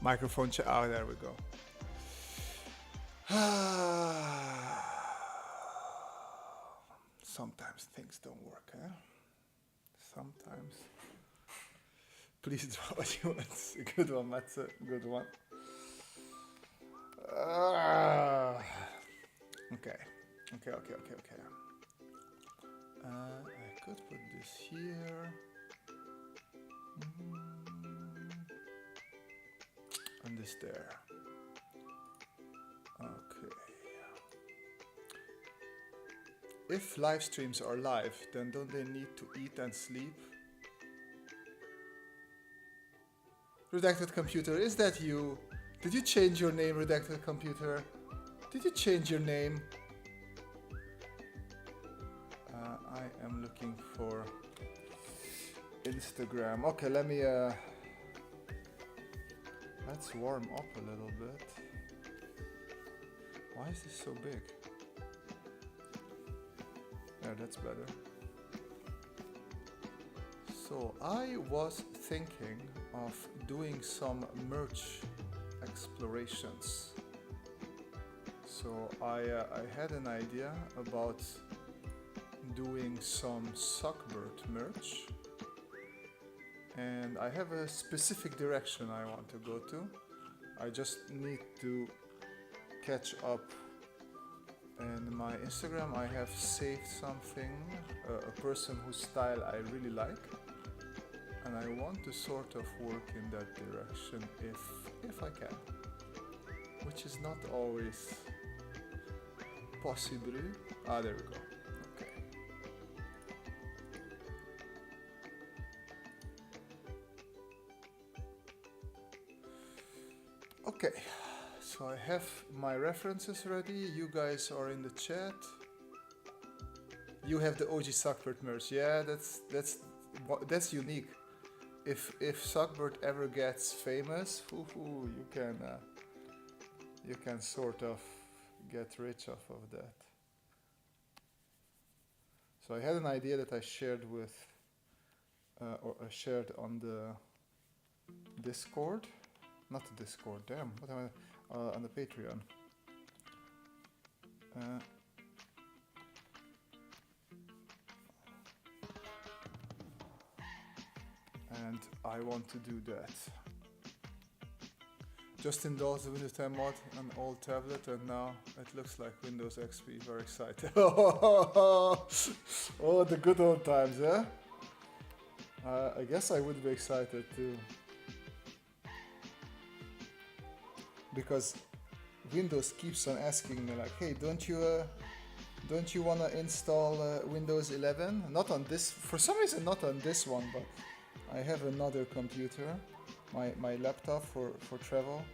Microphone check. Oh, there we go. Sometimes things don't work, huh? Sometimes. Please draw what you want. A good one, that's a good one. Okay. I could put this here. And this there. Okay. If live streams are live, then don't they need to eat and sleep? Redacted Computer, is that you? Did you change your name, Redacted Computer? Did you change your name? I am looking for Instagram. Okay, let me let's warm up a little bit. Why is this so big? Yeah, that's better. So I was thinking of doing some merch explorations. So I had an idea about doing some Sockbird merch, and I have a specific direction I want to go to. I just need to catch up. In my Instagram I have saved something, a person whose style I really like, and I want to sort of work in that direction if I can, which is not always possible. Ah, there we go. Okay, so I have my references ready. You guys are in the chat. You have the OG Sockbird merch. Yeah, that's unique. If Sockbird ever gets famous, you can sort of get rich off of that. So I had an idea that I shared with, or I shared on the Discord. Not the Discord, damn, what am I, on the Patreon. And I want to do that. Just indulged the Windows 10 mod on old tablet, and now it looks like Windows XP. Very excited. Oh, the good old times, yeah? I guess I would be excited too. Because Windows keeps on asking me like, hey, don't you want to install Windows 11? Not on this, for some reason not on this one, but I have another computer, my laptop for travel,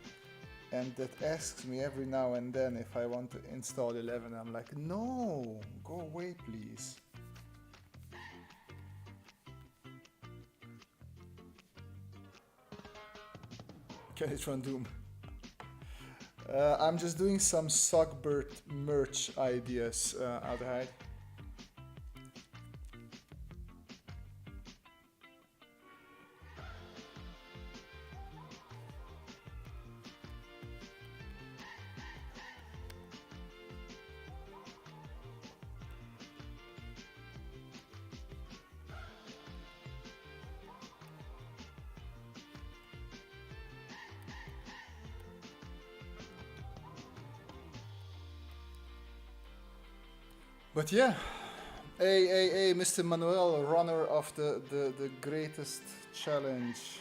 and that asks me every now and then if I want to install 11. I'm like, no, go away please. Can it run Doom? I'm just doing some Sockbird merch ideas, Aldehyde. But yeah, hey, Mr. Manuel, runner of the greatest challenge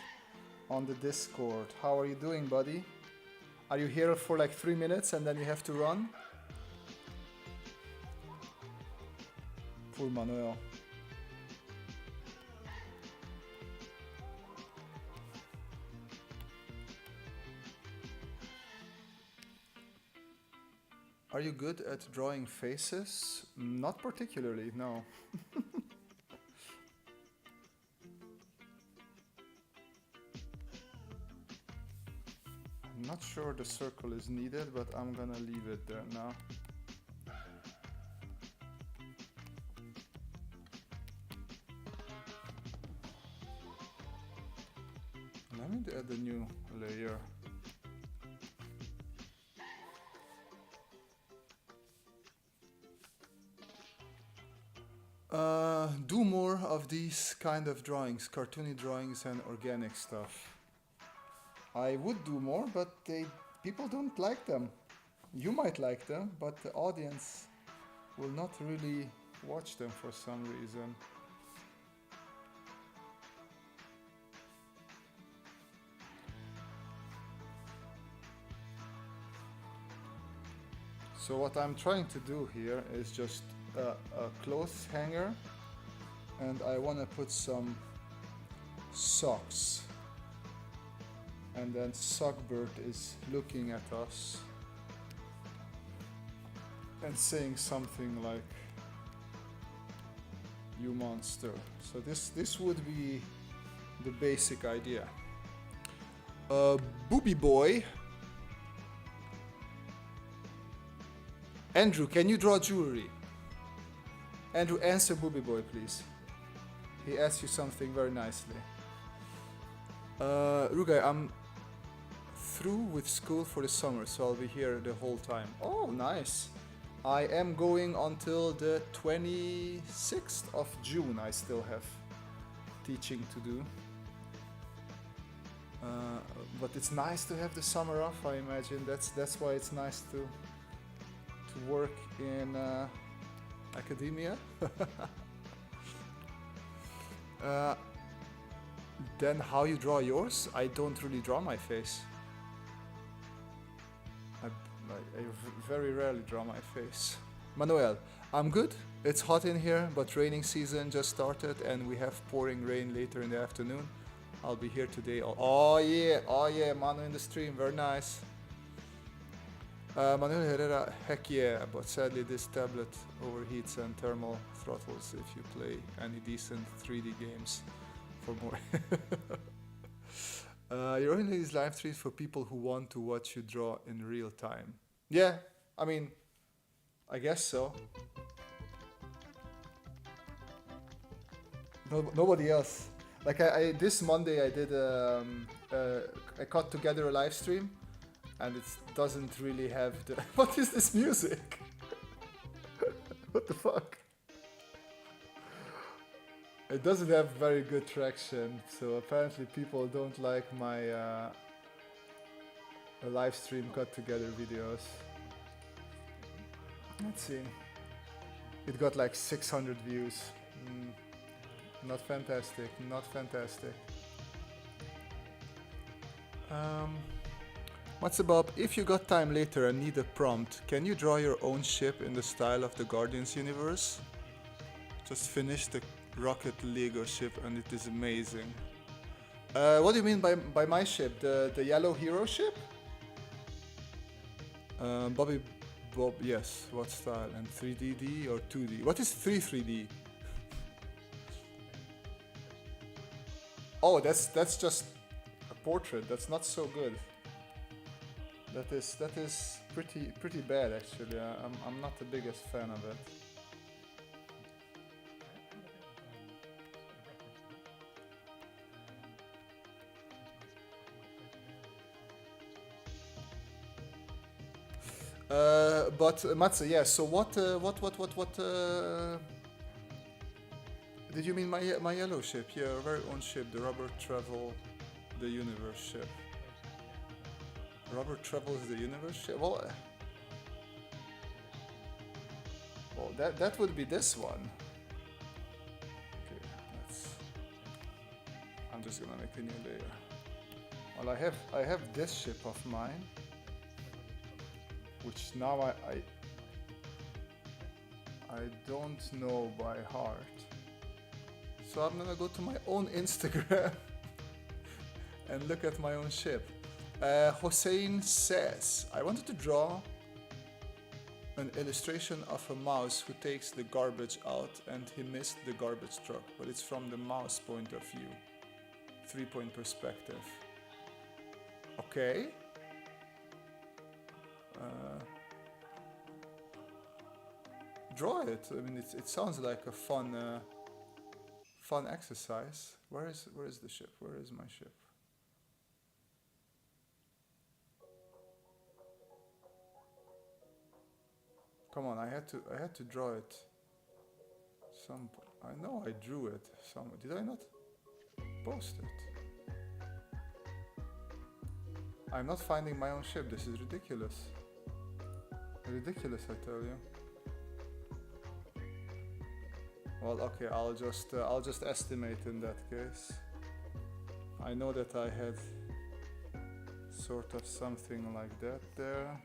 on the Discord. How are you doing, buddy? Are you here for like 3 minutes and then you have to run? Poor Manuel. Are you good at drawing faces? Not particularly, no. I'm not sure the circle is needed, but I'm gonna leave it there now. Let me add a new layer. Do more of these kind of drawings, cartoony drawings and organic stuff. I would do more, but people don't like them. You might like them, but the audience will not really watch them for some reason. So what I'm trying to do here is just a clothes hanger, and I want to put some socks, and then Sockbird is looking at us and saying something like, "You monster." So this would be the basic idea. Booby Boy. Andrew, can you draw jewelry? Andrew, answer Booby Boy, please. He asked you something very nicely. Rugai, I'm through with school for the summer, so I'll be here the whole time. Oh, nice. I am going until the 26th of June. I still have teaching to do. But it's nice to have the summer off, I imagine. That's why it's nice to work in academia. Then how you draw yours? I don't really draw my face. I very rarely draw my face. Manuel, I'm good. It's hot in here, but raining season just started and we have pouring rain later in the afternoon. I'll be here today. Oh yeah, Manu in the stream, very nice. Manuel Herrera, heck yeah, but sadly this tablet overheats and thermal throttles if you play any decent 3D games for more. You're only these live streams for people who want to watch you draw in real time. Yeah, I mean, I guess so. Nobody else. Like this Monday I did I cut together a live stream, and it doesn't really have the... What is this music? What the fuck? It doesn't have very good traction, so apparently people don't like my live stream cut together videos. Let's see. It got like 600 views. Not fantastic, not fantastic. What's about, if you got time later and need a prompt, can you draw your own ship in the style of the Guardians universe? Just finished the rocket Lego ship and it is amazing. What do you mean by my ship? The yellow hero ship? Bob, yes. What style? And 3D or 2D? What is 3D? Oh, that's just a portrait. That's not so good. That is pretty bad actually. I'm not the biggest fan of it. But Matze, yeah. So what did you mean my yellow ship? Yeah, our very own ship, the Robert Travel, the Universe ship. Robert Travels the Universe ship. Well, that would be this one. Okay, I'm just gonna make a new layer. Well, I have this ship of mine, which now I don't know by heart. So I'm gonna go to my own Instagram and look at my own ship. Hossein says, I wanted to draw an illustration of a mouse who takes the garbage out and he missed the garbage truck, but it's from the mouse point of view. 3-point perspective. Okay. Draw it. I mean, it sounds like a fun exercise. Where is the ship? Where is my ship? Come on, I had to draw it I know I drew it. Did I not post it? I'm not finding my own ship. This is ridiculous. Ridiculous, I tell you. Well, okay, I'll just estimate in that case. I know that I had sort of something like that there.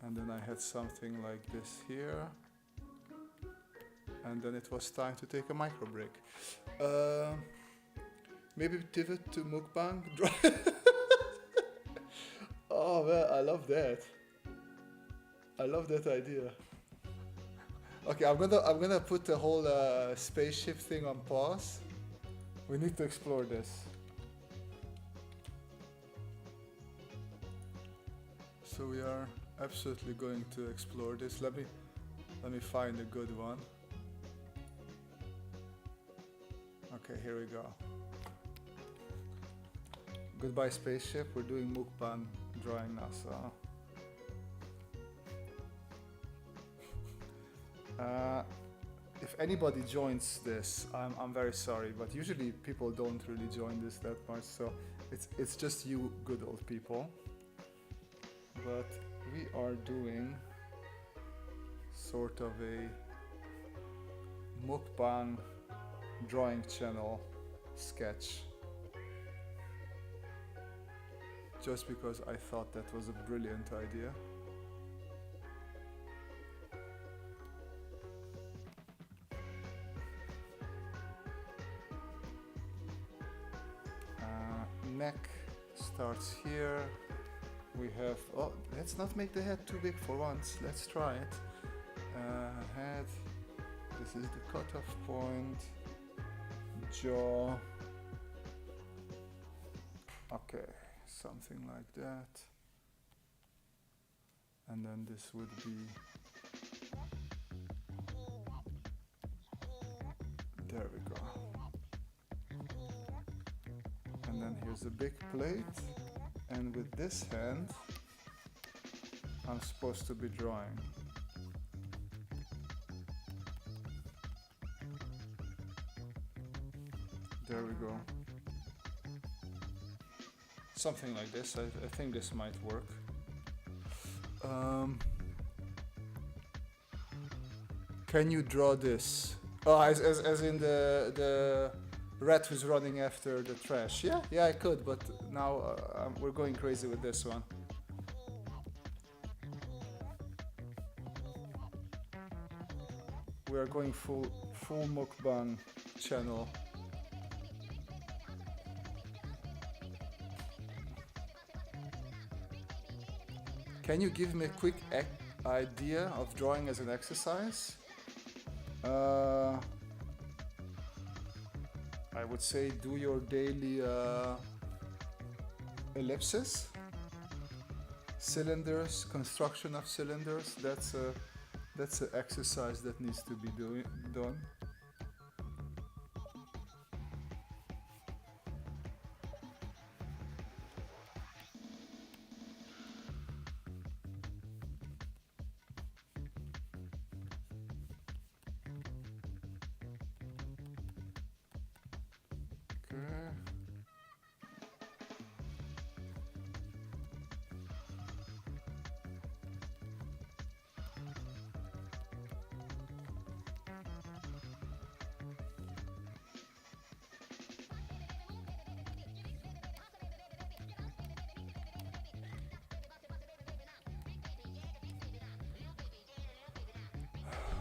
And then I had something like this here. And then it was time to take a micro break. Maybe pivot to mukbang. Oh man, I love that. I love that idea. Okay, I'm gonna put the whole spaceship thing on pause. We need to explore this. So we are absolutely going to explore this. Let me find a good one. Okay, here we go. Goodbye spaceship. We're doing mukbang drawing now, so. If anybody joins this, I'm very sorry, but usually people don't really join this that much, so it's just you good old people. But we are doing sort of a mukbang drawing channel sketch. Just because I thought that was a brilliant idea. Neck starts here. We have, oh, let's not make the head too big for once. Let's try it. Head, this is the cutoff point. Jaw. Okay, something like that. And then this would be, there we go. And then here's a big plate, and with this hand I'm supposed to be drawing. There we go. Something like this. I think this might work. Can you draw this? Oh, as in the rat who's running after the trash. Yeah, I could, but now we're going crazy with this one. We are going full mukbang channel. Can you give me a quick idea of drawing as an exercise? I would say do your daily ellipses, cylinders, construction of cylinders. That's an exercise that needs to be done.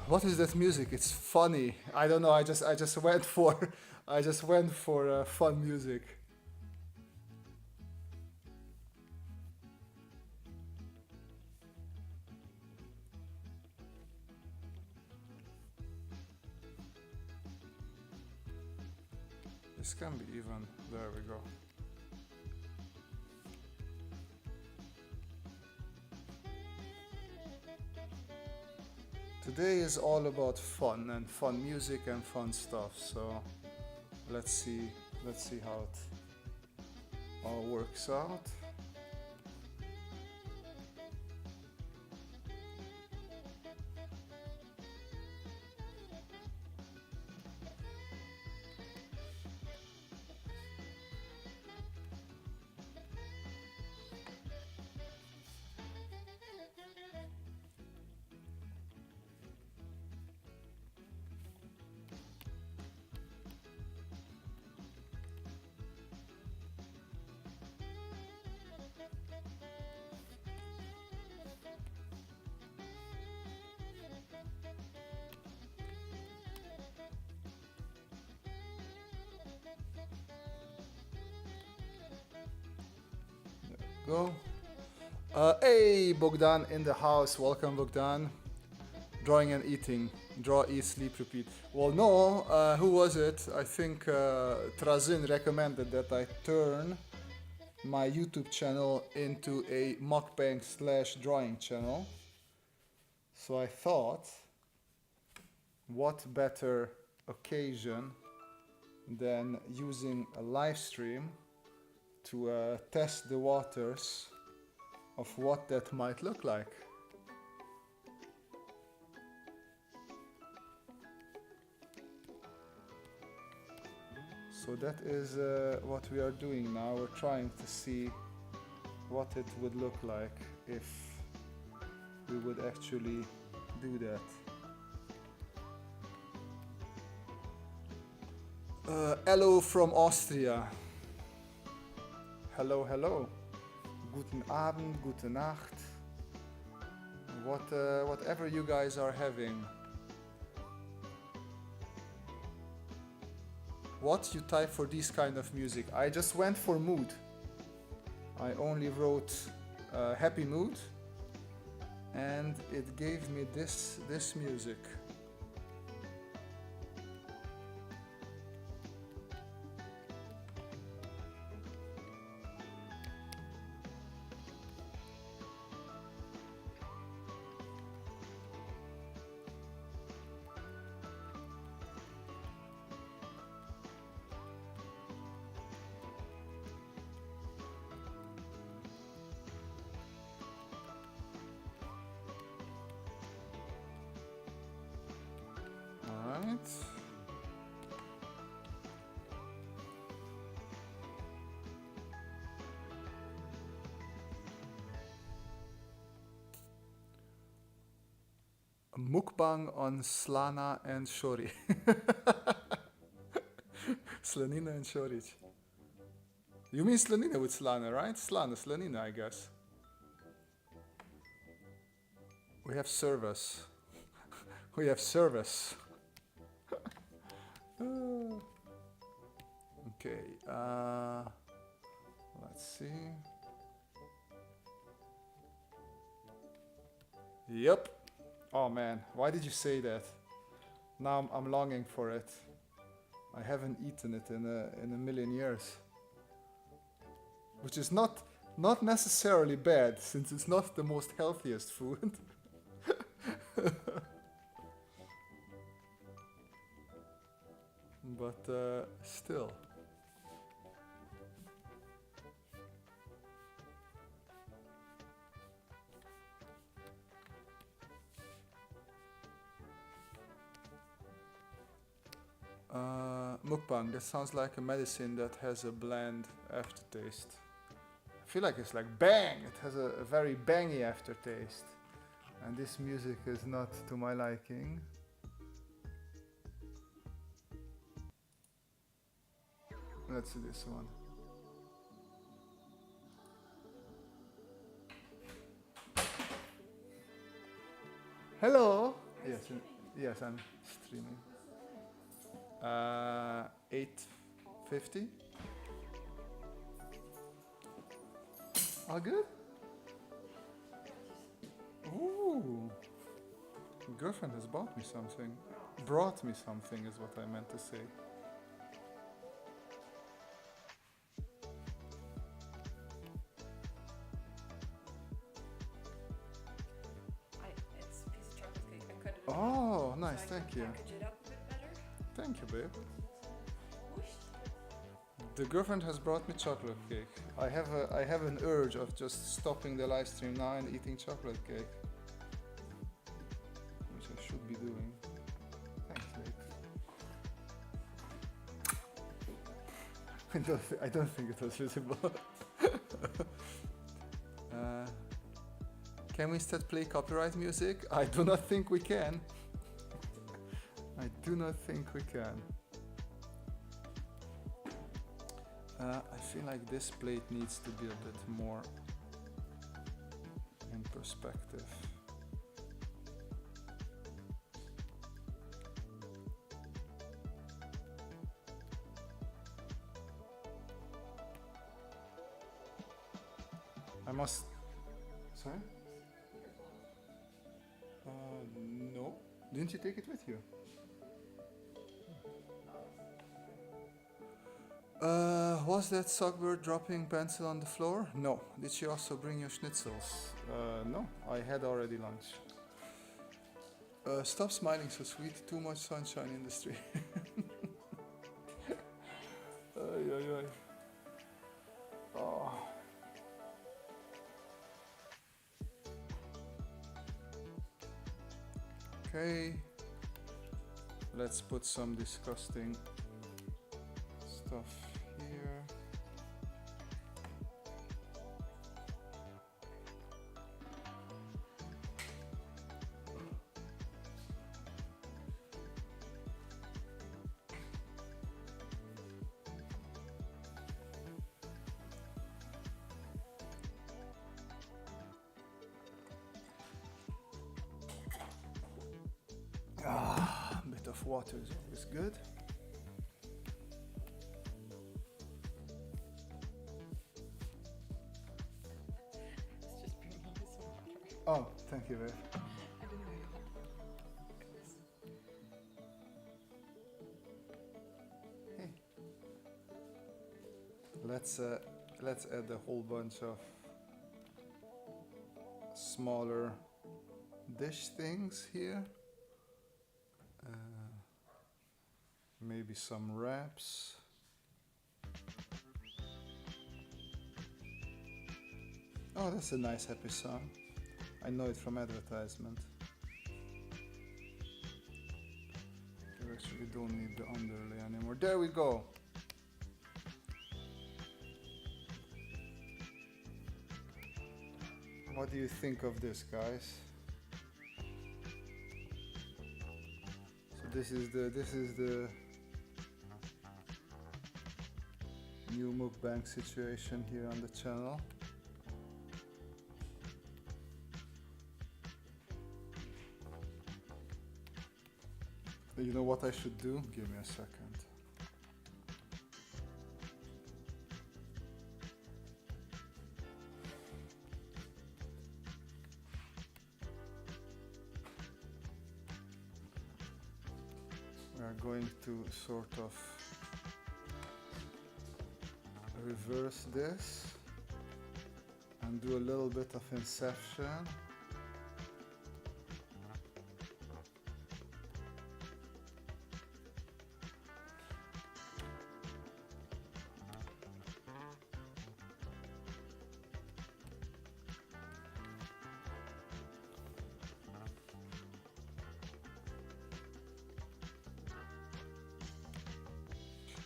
What is that music? It's funny. I don't know. I just went for fun music. This can be even. There we go. Today is all about fun and fun music and fun stuff, so let's see how it all works out. go. Hey, Bogdan in the house. Welcome, Bogdan. Drawing and eating. Draw, eat, sleep, repeat. Well, no. Who was it? I think Trazin recommended that I turn my YouTube channel into a mukbang / drawing channel. So I thought, what better occasion than using a live stream to test the waters of what that might look like. So that is what we are doing now. We're trying to see what it would look like if we would actually do that. Hello from Austria. Hello, hello. Guten Abend, gute Nacht. Whatever you guys are having. What you type for this kind of music? I just went for mood. I only wrote happy mood, and it gave me this music. Mukbang on Slana and Shori. Slanina and Shoric. You mean Slanina with Slana, right? Slanina, I guess. We have service. We have service. Okay, let's see. Yep. Oh man, why did you say that? Now I'm longing for it. I haven't eaten it in a million years. Which is not necessarily bad, since it's not the most healthiest food. But still. Mukbang, that sounds like a medicine that has a bland aftertaste. I feel like it's like bang! It has a very bangy aftertaste. And this music is not to my liking. Let's see this one. Hello! Yes, I'm streaming. 8:50. All good? Ooh. Girlfriend has bought me something. Brought me something is what I meant to say. It's a piece of chocolate cake. I cut it. Oh, nice, so thank you. Package it up a bit better. Thank you, babe. Whoosh. The girlfriend has brought me chocolate cake. I have an urge of just stopping the live stream now and eating chocolate cake, which I should be doing. Thanks, babe. I don't think it was visible. Can we instead play copyright music? I do not think we can. I do not think we can. I feel like this plate needs to be a bit more in perspective. I must. Sorry? No. Didn't you take it with you? Was that Sogbird dropping pencil on the floor? No. Did she also bring your schnitzels? No. I had already lunch. Stop smiling so sweet. Too much sunshine in the street. Ay, ay, ay. Oh. Okay. Let's put some disgusting stuff here. Ah, a bit of water is always good. It's just bringing you some water. Oh, thank you, babe. I didn't know you had this. Hey. Let's add a whole bunch of smaller dish things here. Maybe some wraps. Oh, that's a nice happy song. I know it from advertisement. You actually don't need the underlay anymore. There we go. What do you think of this, guys? So this is the new mukbang situation here on the channel. You know what I should do? Give me a second. We are going to sort of reverse this and do a little bit of inception.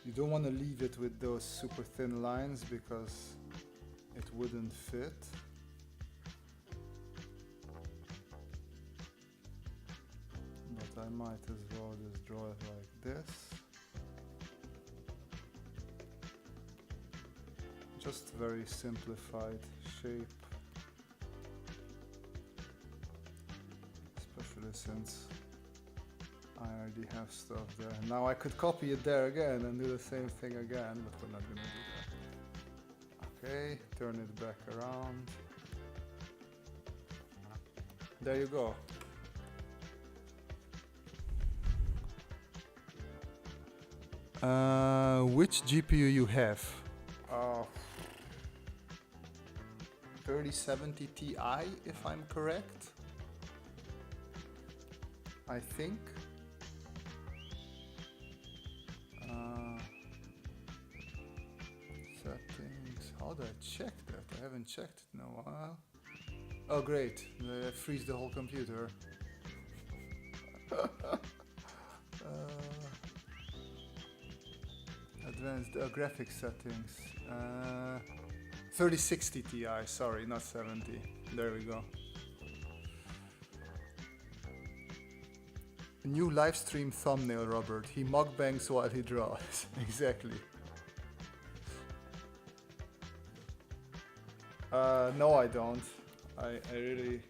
You don't want to leave it with those super thin lines because it wouldn't fit. But I might as well just draw it like this. Just very simplified shape. Especially since I already have stuff there. Now I could copy it there again and do the same thing again, but we're not gonna do that. Okay, turn it back around. There you go. Which GPU you have? 3070 Ti, if I'm correct. I think. Settings. How do I check that? I haven't checked it in a while. Oh, great! Freeze the whole computer. Advanced graphics settings. 3060 Ti. Sorry, not 70. There we go. New live stream thumbnail, Robert. He mukbangs while he draws. Exactly. No, I don't. I really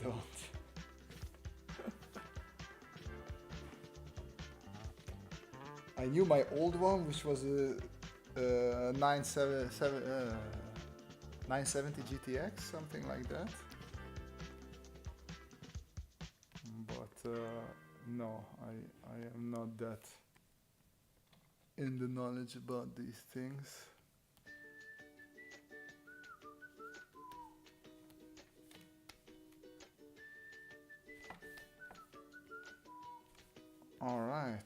don't. I knew my old one, which was a 970 GTX, something like that. But no, I am not that in the knowledge about these things. All right.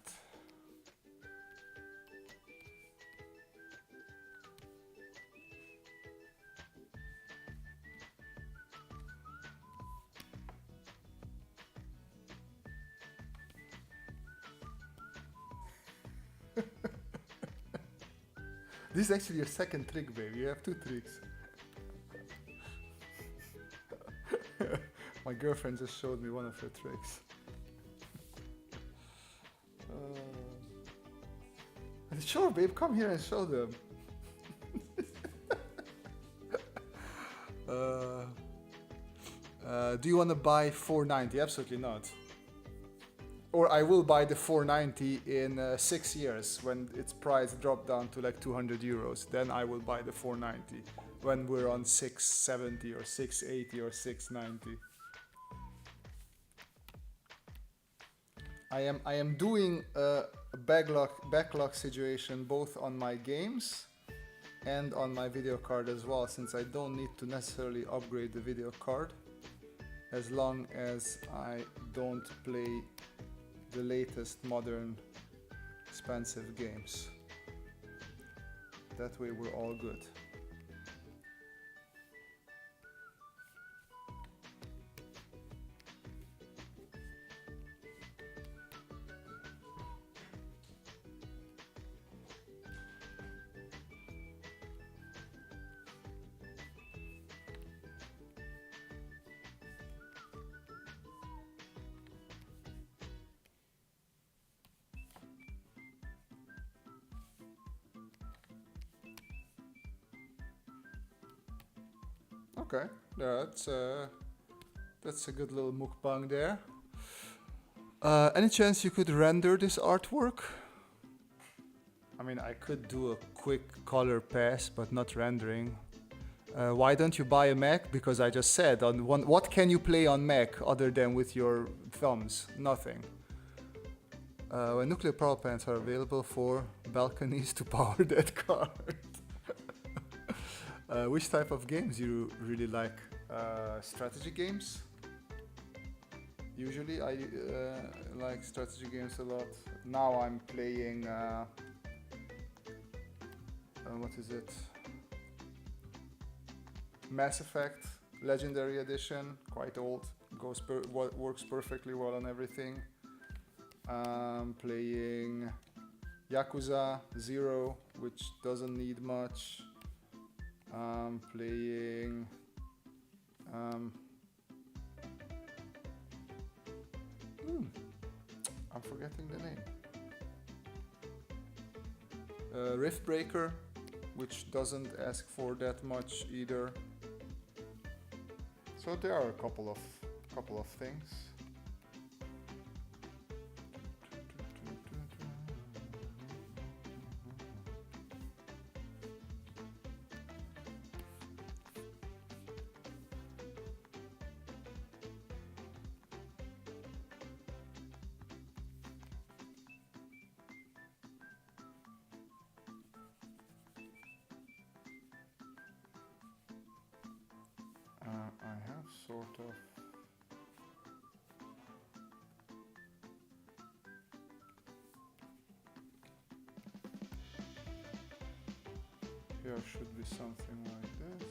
This is actually your second trick, babe. You have two tricks. My girlfriend just showed me one of her tricks. Sure, babe, come here and show them. Do you want to buy 490? Absolutely not. Or I will buy the 490 in 6 years when its price dropped down to like 200 euros. Then I will buy the 490 when we're on 670 or 680 or 690. I am doing a backlog situation both on my games and on my video card as well, since I don't need to necessarily upgrade the video card as long as I don't play the latest modern expensive games. That way we're all good. Okay, yeah, that's a good little mukbang there. Any chance you could render this artwork? I mean, I could do a quick color pass, but not rendering. Why don't you buy a Mac? Because I just said, what can you play on Mac other than with your thumbs? Nothing. When nuclear power plants are available for balconies to power that card. Which type of games you really like? Strategy games. Usually I like strategy games a lot. Now I'm playing, what is it? Mass Effect Legendary Edition, quite old, works perfectly well on everything. Playing Yakuza 0, which doesn't need much. Playing I'm forgetting the name. Rift Breaker, which doesn't ask for that much either. So there are a couple of things. I have sort of here should be something like this.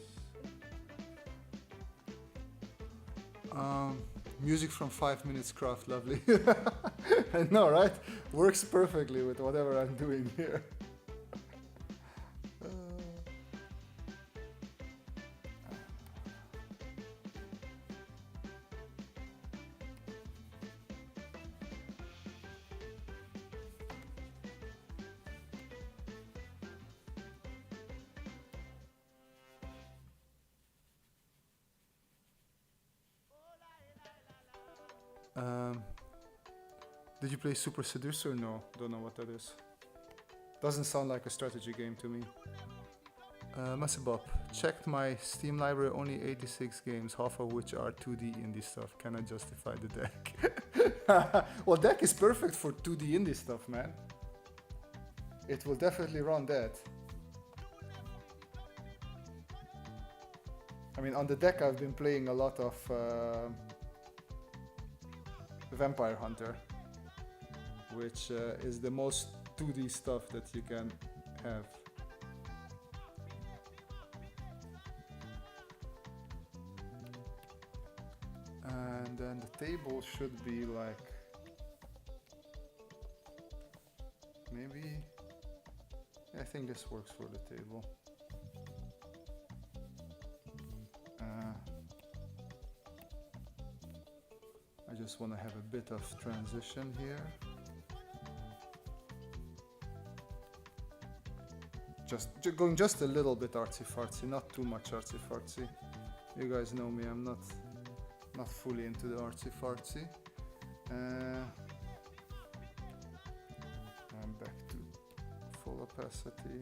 Music from 5 Minutes Craft, lovely. I know, right? Works perfectly with whatever I'm doing here. Did you play Super Seducer? No, don't know what that is. Doesn't sound like a strategy game to me. Masibop, checked my Steam library, only 86 games, half of which are 2D indie stuff. Cannot justify the deck. Well, deck is perfect for 2D indie stuff, man. It will definitely run that. I mean, on the deck I've been playing a lot of Vampire Hunter, which is the most 2D stuff that you can have. And then the table should be like, maybe, I think this works for the table. I just want to have a bit of transition here. Going just a little bit artsy-fartsy, not too much artsy-fartsy. You guys know me, I'm not fully into the artsy-fartsy. I'm back to full opacity.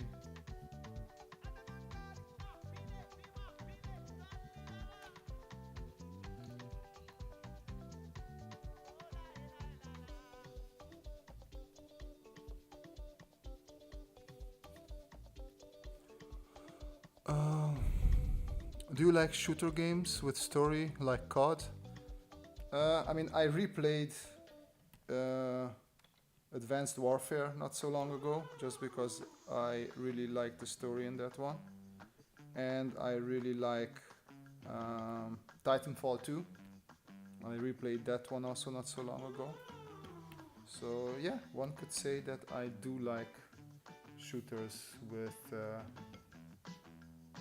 Do you like shooter games with story like COD? I mean, I replayed Advanced Warfare not so long ago, just because I really like the story in that one. And I really like Titanfall 2. I replayed that one also not so long ago. So yeah, one could say that I do like shooters with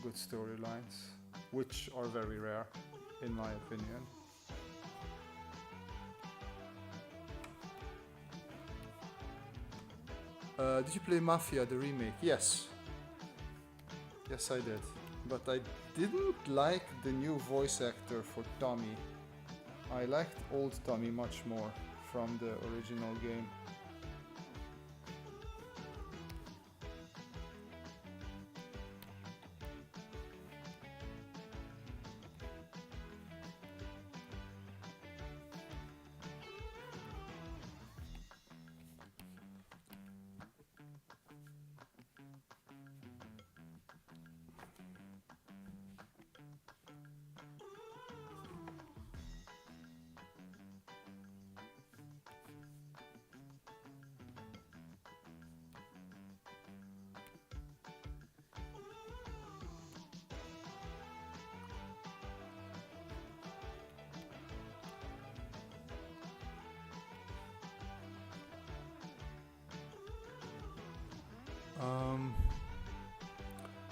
good storylines, which are very rare, in my opinion. Did you play Mafia, the remake? Yes. Yes, I did. But I didn't like the new voice actor for Tommy. I liked old Tommy much more from the original game.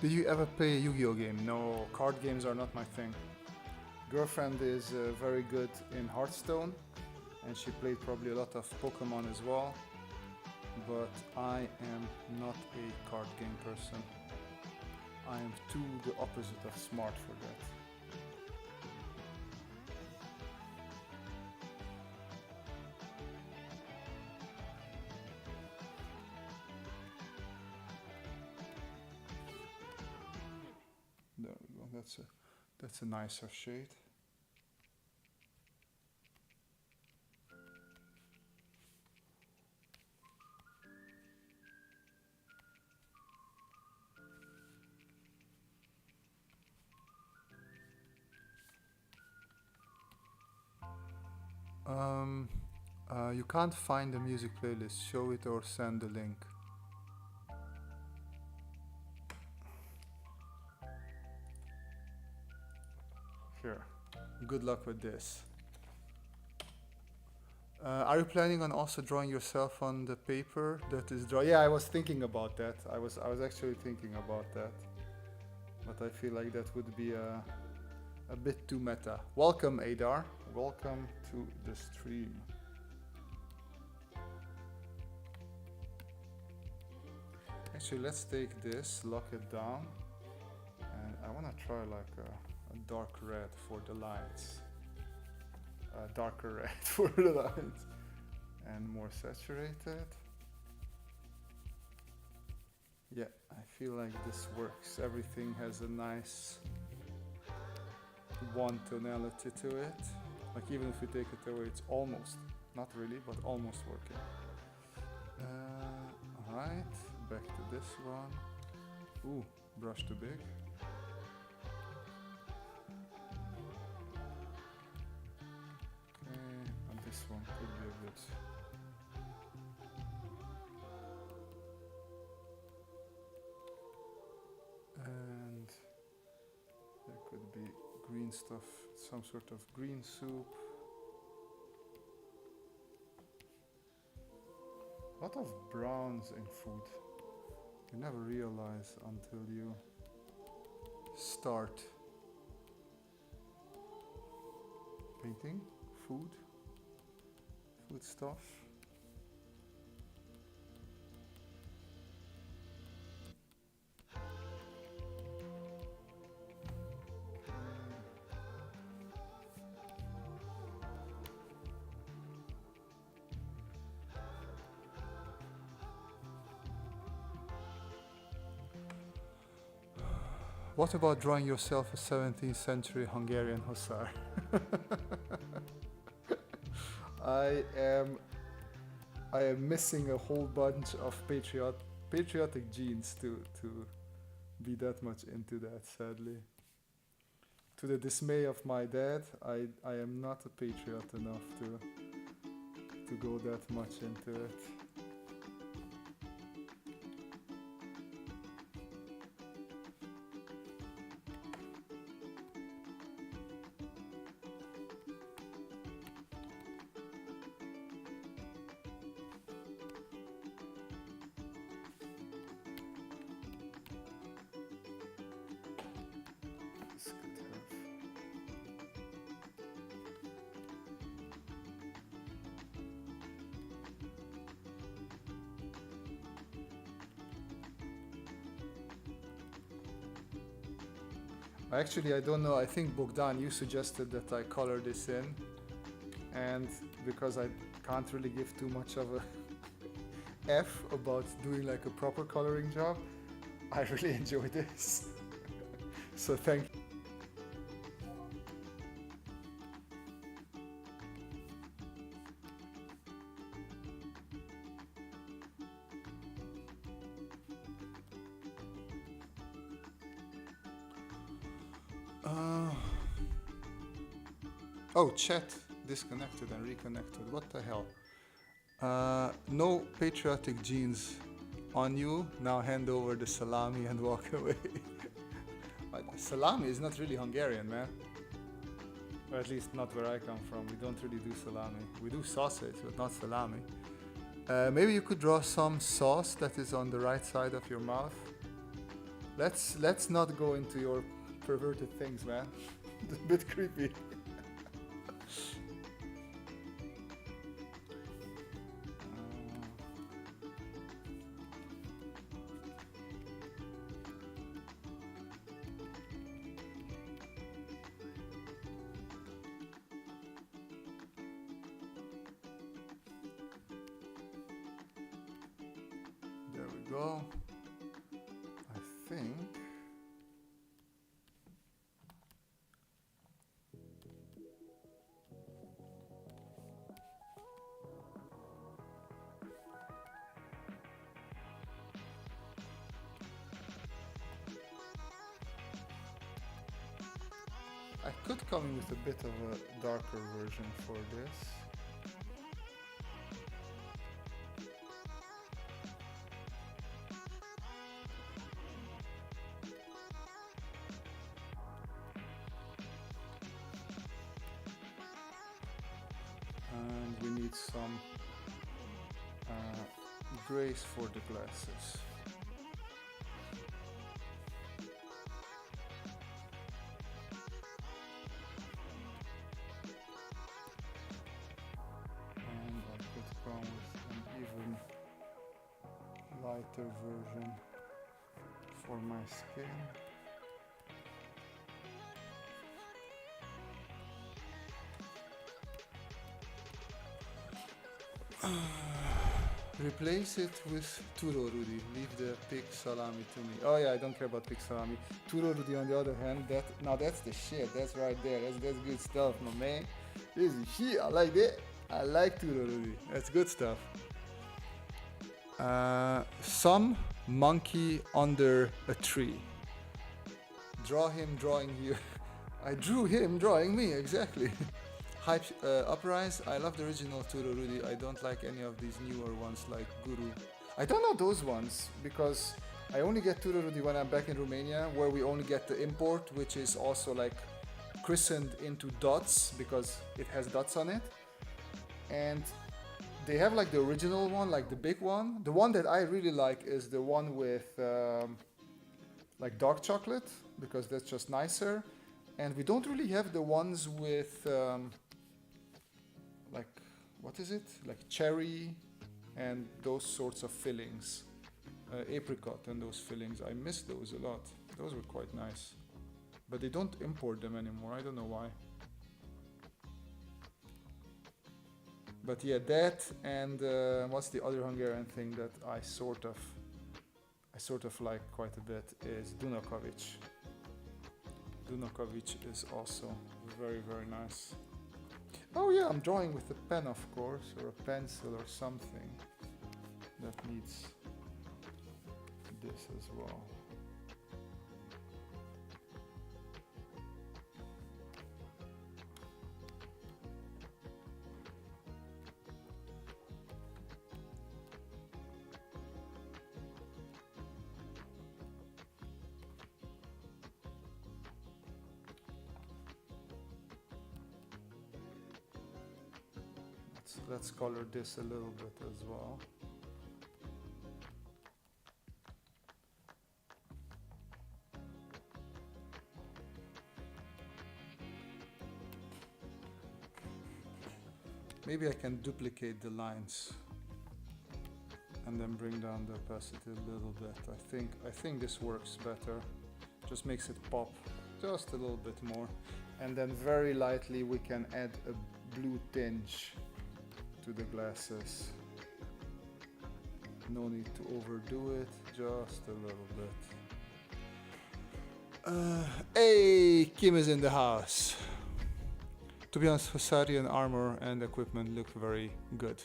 Did you ever play a Yu-Gi-Oh game? No, card games are not my thing. Girlfriend is very good in Hearthstone, and she played probably a lot of Pokemon as well, but I am not a card game person. I am too the opposite of smart for that. There we go, that's a nicer shade. You can't find the music playlist. Show it or send the link. Here. Good luck with this. Are you planning on also drawing yourself on the paper that is drawn? Yeah, I was thinking about that. I was actually thinking about that. But I feel like that would be a bit too meta. Welcome, Adar. Welcome to the stream. Actually, let's take this, lock it down, and I want to try like a dark red for the lines. Darker red for the lines, and more saturated. Yeah, I feel like this works. Everything has a nice one tonality to it. Like even if we take it away, it's almost, not really, but almost working. Alright, back to this one. Ooh, brush too big. Okay, and this one could be a bit. And there could be green stuff, some sort of green soup. A lot of browns in food. You never realize until you start painting food stuff. What about drawing yourself a 17th century Hungarian hussar? I am missing a whole bunch of patriotic genes to be that much into that, sadly. To the dismay of my dad, I am not a patriot enough to go that much into it. Actually, I don't know. I think Bogdan, you suggested that I color this in, and because I can't really give too much of a F about doing like a proper coloring job, I really enjoy this. So thank you. Oh, chat disconnected and reconnected. What the hell? No patriotic genes on you. Now hand over the salami and walk away. But salami is not really Hungarian, man. Or at least not where I come from. We don't really do salami. We do sausage, but not salami. Maybe you could draw some sauce that is on the right side of your mouth. Let's not go into your perverted things, man. It's a bit creepy. There we go. I think. I could come in with a bit of a darker version for this. And we need some grays for the glasses. And I could come with an even lighter version for my skin. Replace it with Turo Rudy. Leave the pig salami to me. Oh yeah, I don't care about pig salami. Turo Rudy on the other hand, that's the shit. That's right there. That's good stuff, my man. This is shit. I like that. I like Turo Rudy. That's good stuff. Some monkey under a tree. Draw him drawing you. I drew him drawing me, exactly. Hype Uprise, I love the original Turo Rudy. I don't like any of these newer ones like Guru. I don't know those ones because I only get Turo Rudy when I'm back in Romania, where we only get the import, which is also like christened into dots because it has dots on it. And they have like the original one, like the big one. The one that I really like is the one with like dark chocolate, because that's just nicer. And we don't really have the ones with like, what is it? Like cherry and those sorts of fillings. Apricot and those fillings. I miss those a lot. Those were quite nice. But they don't import them anymore. I don't know why. But yeah, that and what's the other Hungarian thing that I sort of like quite a bit is Dunakovic. Dunakovic is also very, very nice. Oh yeah, I'm drawing with a pen, of course, or a pencil or something that needs this as well. Let's color this a little bit as well. Maybe I can duplicate the lines and then bring down the opacity a little bit. I think this works better. Just makes it pop just a little bit more. And then very lightly we can add a blue tinge to the glasses. No need to overdo it, just a little bit. Hey, Kim is in the house. To be honest, Hussarian armor and equipment look very good.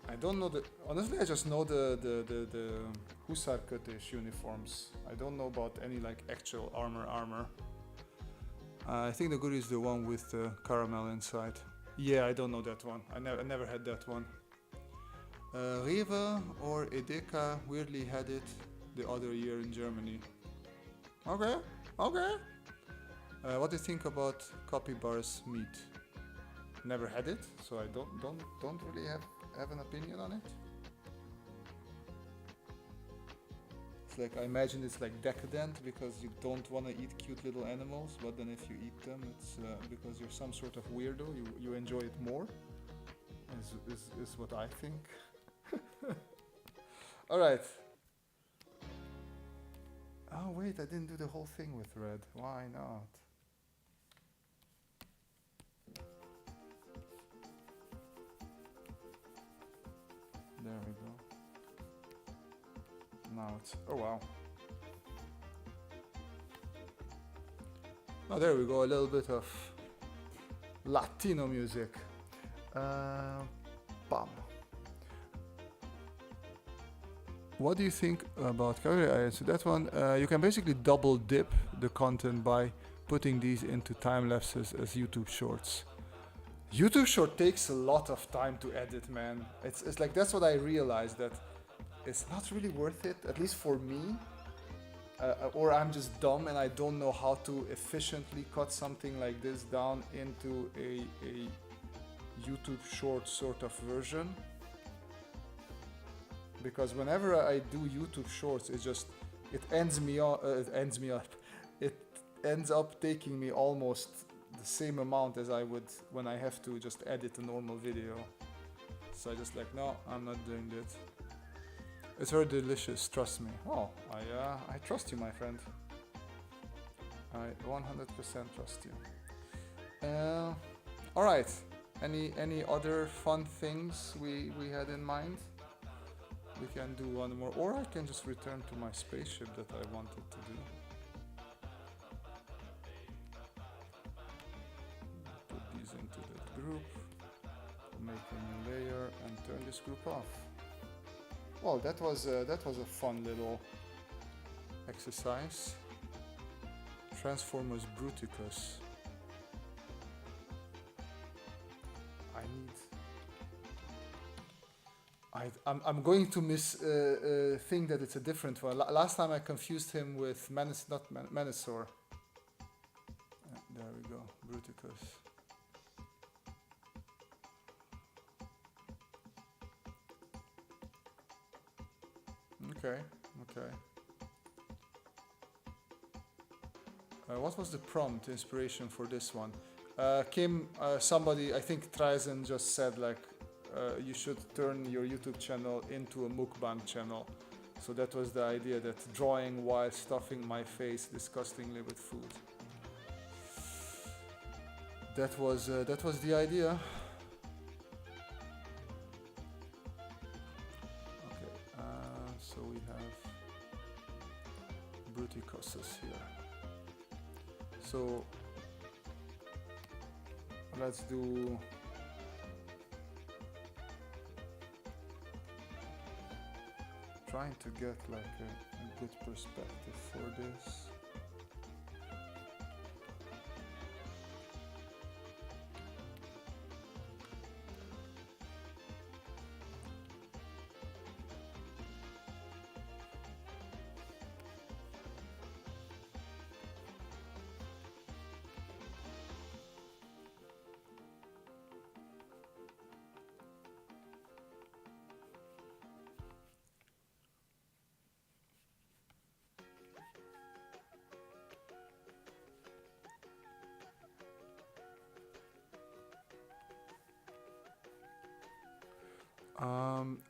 I don't know honestly I just know the Hussar Kötés uniforms. I don't know about any like actual armor. I think the good is the one with the caramel inside. Yeah, I don't know that one. I never had that one. Rewe or Edeka weirdly had it the other year in Germany. Okay. What do you think about Capybara's meat? Never had it, so I don't really have an opinion on it. It's like, I imagine it's like decadent because you don't want to eat cute little animals, but then if you eat them, it's because you're some sort of weirdo, you enjoy it more, is what I think. Alright. Oh wait, I didn't do the whole thing with red. Why not? There we go. Now it's, oh wow. Oh, there we go, a little bit of Latino music. Bam. What do you think about, I answered that one. You can basically double dip the content by putting these into time lapses as YouTube shorts. YouTube short takes a lot of time to edit, man. It's like, that's what I realized, that it's not really worth it, at least for me. Or I'm just dumb and I don't know how to efficiently cut something like this down into a YouTube short sort of version. Because whenever I do YouTube shorts, it ends up taking me almost the same amount as I would when I have to just edit a normal video. So I just like, no, I'm not doing that. It's very delicious, trust me. Oh, I trust you, my friend. I 100% trust you. Alright, Any other fun things we had in mind? We can do one more, or I can just return to my spaceship that I wanted to do. Put these into that group, make a new layer, and turn this group off. Well, that was a fun little exercise. Transformers Bruticus. I'm going to think that it's a different one. Last time I confused him with Manosaur. There we go, Bruticus. Okay. What was the prompt inspiration for this one? Kim, somebody, I think Trizen just said like, you should turn your YouTube channel into a mukbang channel. So that was the idea, that drawing while stuffing my face disgustingly with food. That was the idea. Okay, so we have Bruticosus here. So let's do. Trying to get like a good perspective for this.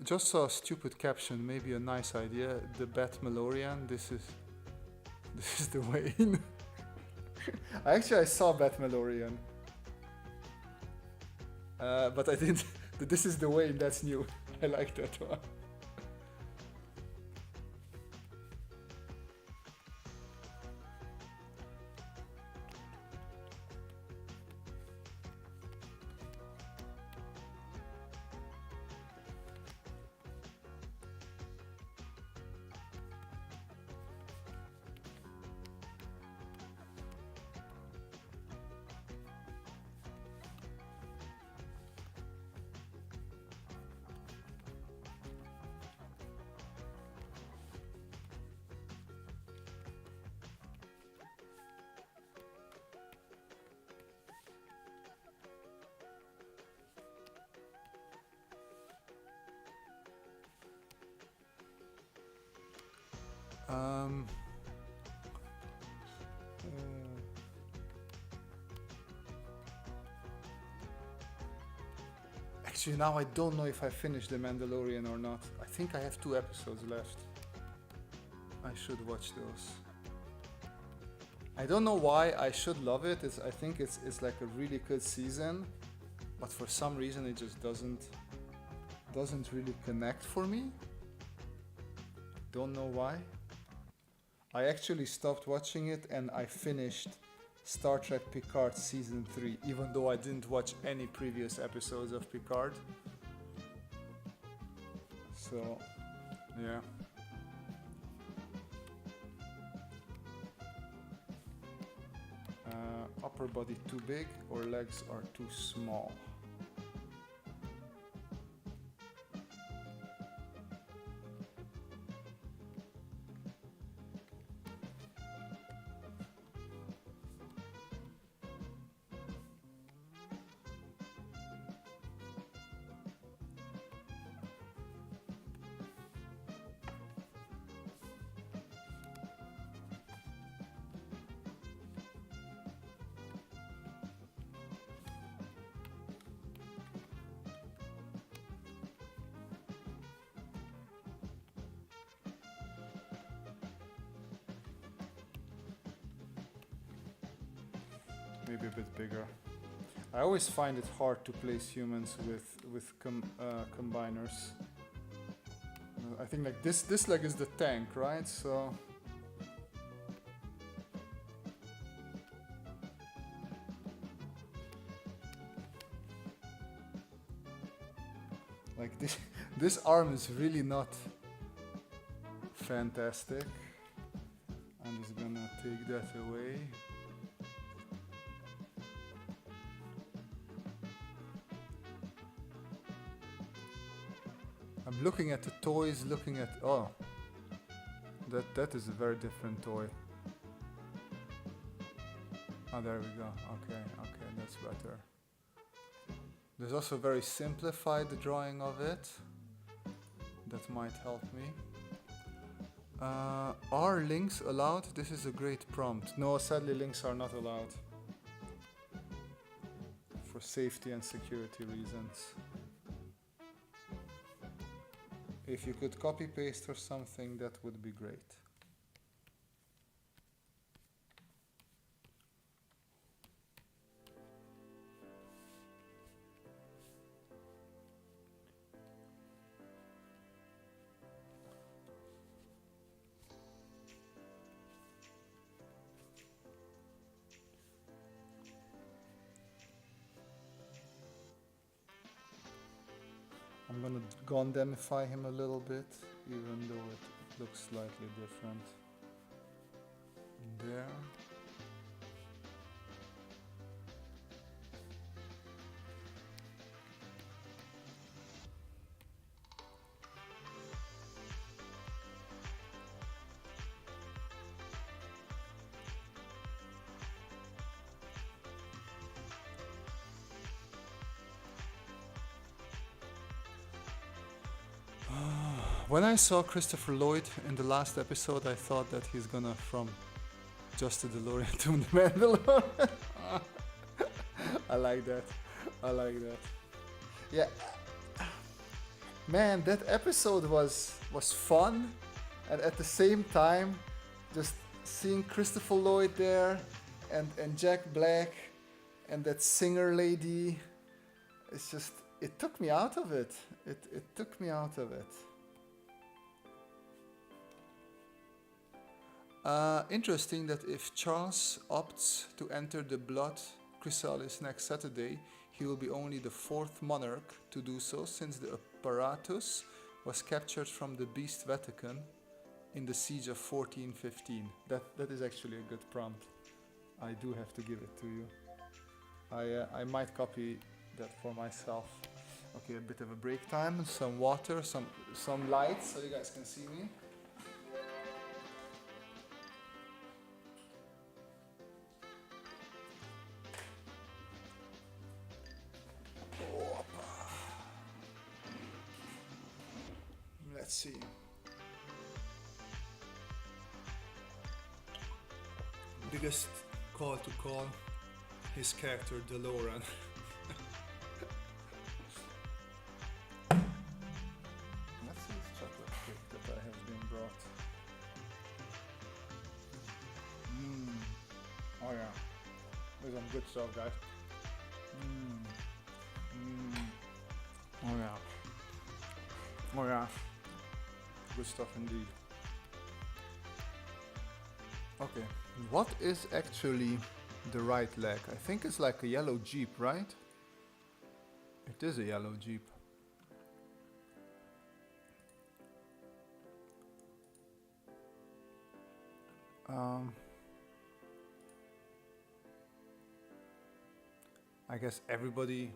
Just saw a stupid caption, maybe a nice idea. The Batmalorian. This is the Wayne. I saw Batmalorian, but I didn't. This is the Wayne. That's new. I like that one. Actually, now I don't know if I finished The Mandalorian or not. I think I have 2 episodes left. I should watch those. I don't know why I should love it. I think it's like a really good season, but for some reason it just doesn't really connect for me. Don't know why. I actually stopped watching it and I finished Star Trek Picard Season 3, even though I didn't watch any previous episodes of Picard. So, yeah. Upper body too big or legs are too small? Maybe a bit bigger. I always find it hard to place humans with combiners. I think like this leg is the tank, right? So like this arm is really not fantastic. I'm just gonna take that away. I'm looking at the toys, looking at, oh, that is a very different toy. Oh, there we go. Okay, that's better. There's also a very simplified drawing of it. That might help me. Are links allowed? This is a great prompt. No, sadly links are not allowed. For safety and security reasons. If you could copy paste or something, that would be great. I'm gonna Gondamify him a little bit, even though it looks slightly different. There. When I saw Christopher Lloyd in the last episode, I thought that he's gonna from Just the DeLorean to the Mandalorian. I like that. I like that. Yeah. Man, that episode was fun, and at the same time, just seeing Christopher Lloyd there, and Jack Black, and that singer lady, it's just, it took me out of it. It took me out of it. Interesting that if Charles opts to enter the Blood Chrysalis next Saturday, he will be only the 4th monarch to do so, since the apparatus was captured from the Beast Vatican in the siege of 1415. That is actually a good prompt. I do have to give it to you. I might copy that for myself. Okay, a bit of a break time, some water, some lights so you guys can see me. Let's see. Biggest call to call his character DeLorean. Let's see this chocolate cake that I have been brought. Oh yeah, there's some good stuff, guys. Oh yeah. Oh yeah. Good stuff indeed. Okay, what is actually the right leg? I think it's like a yellow Jeep, right? It is a yellow Jeep. I guess everybody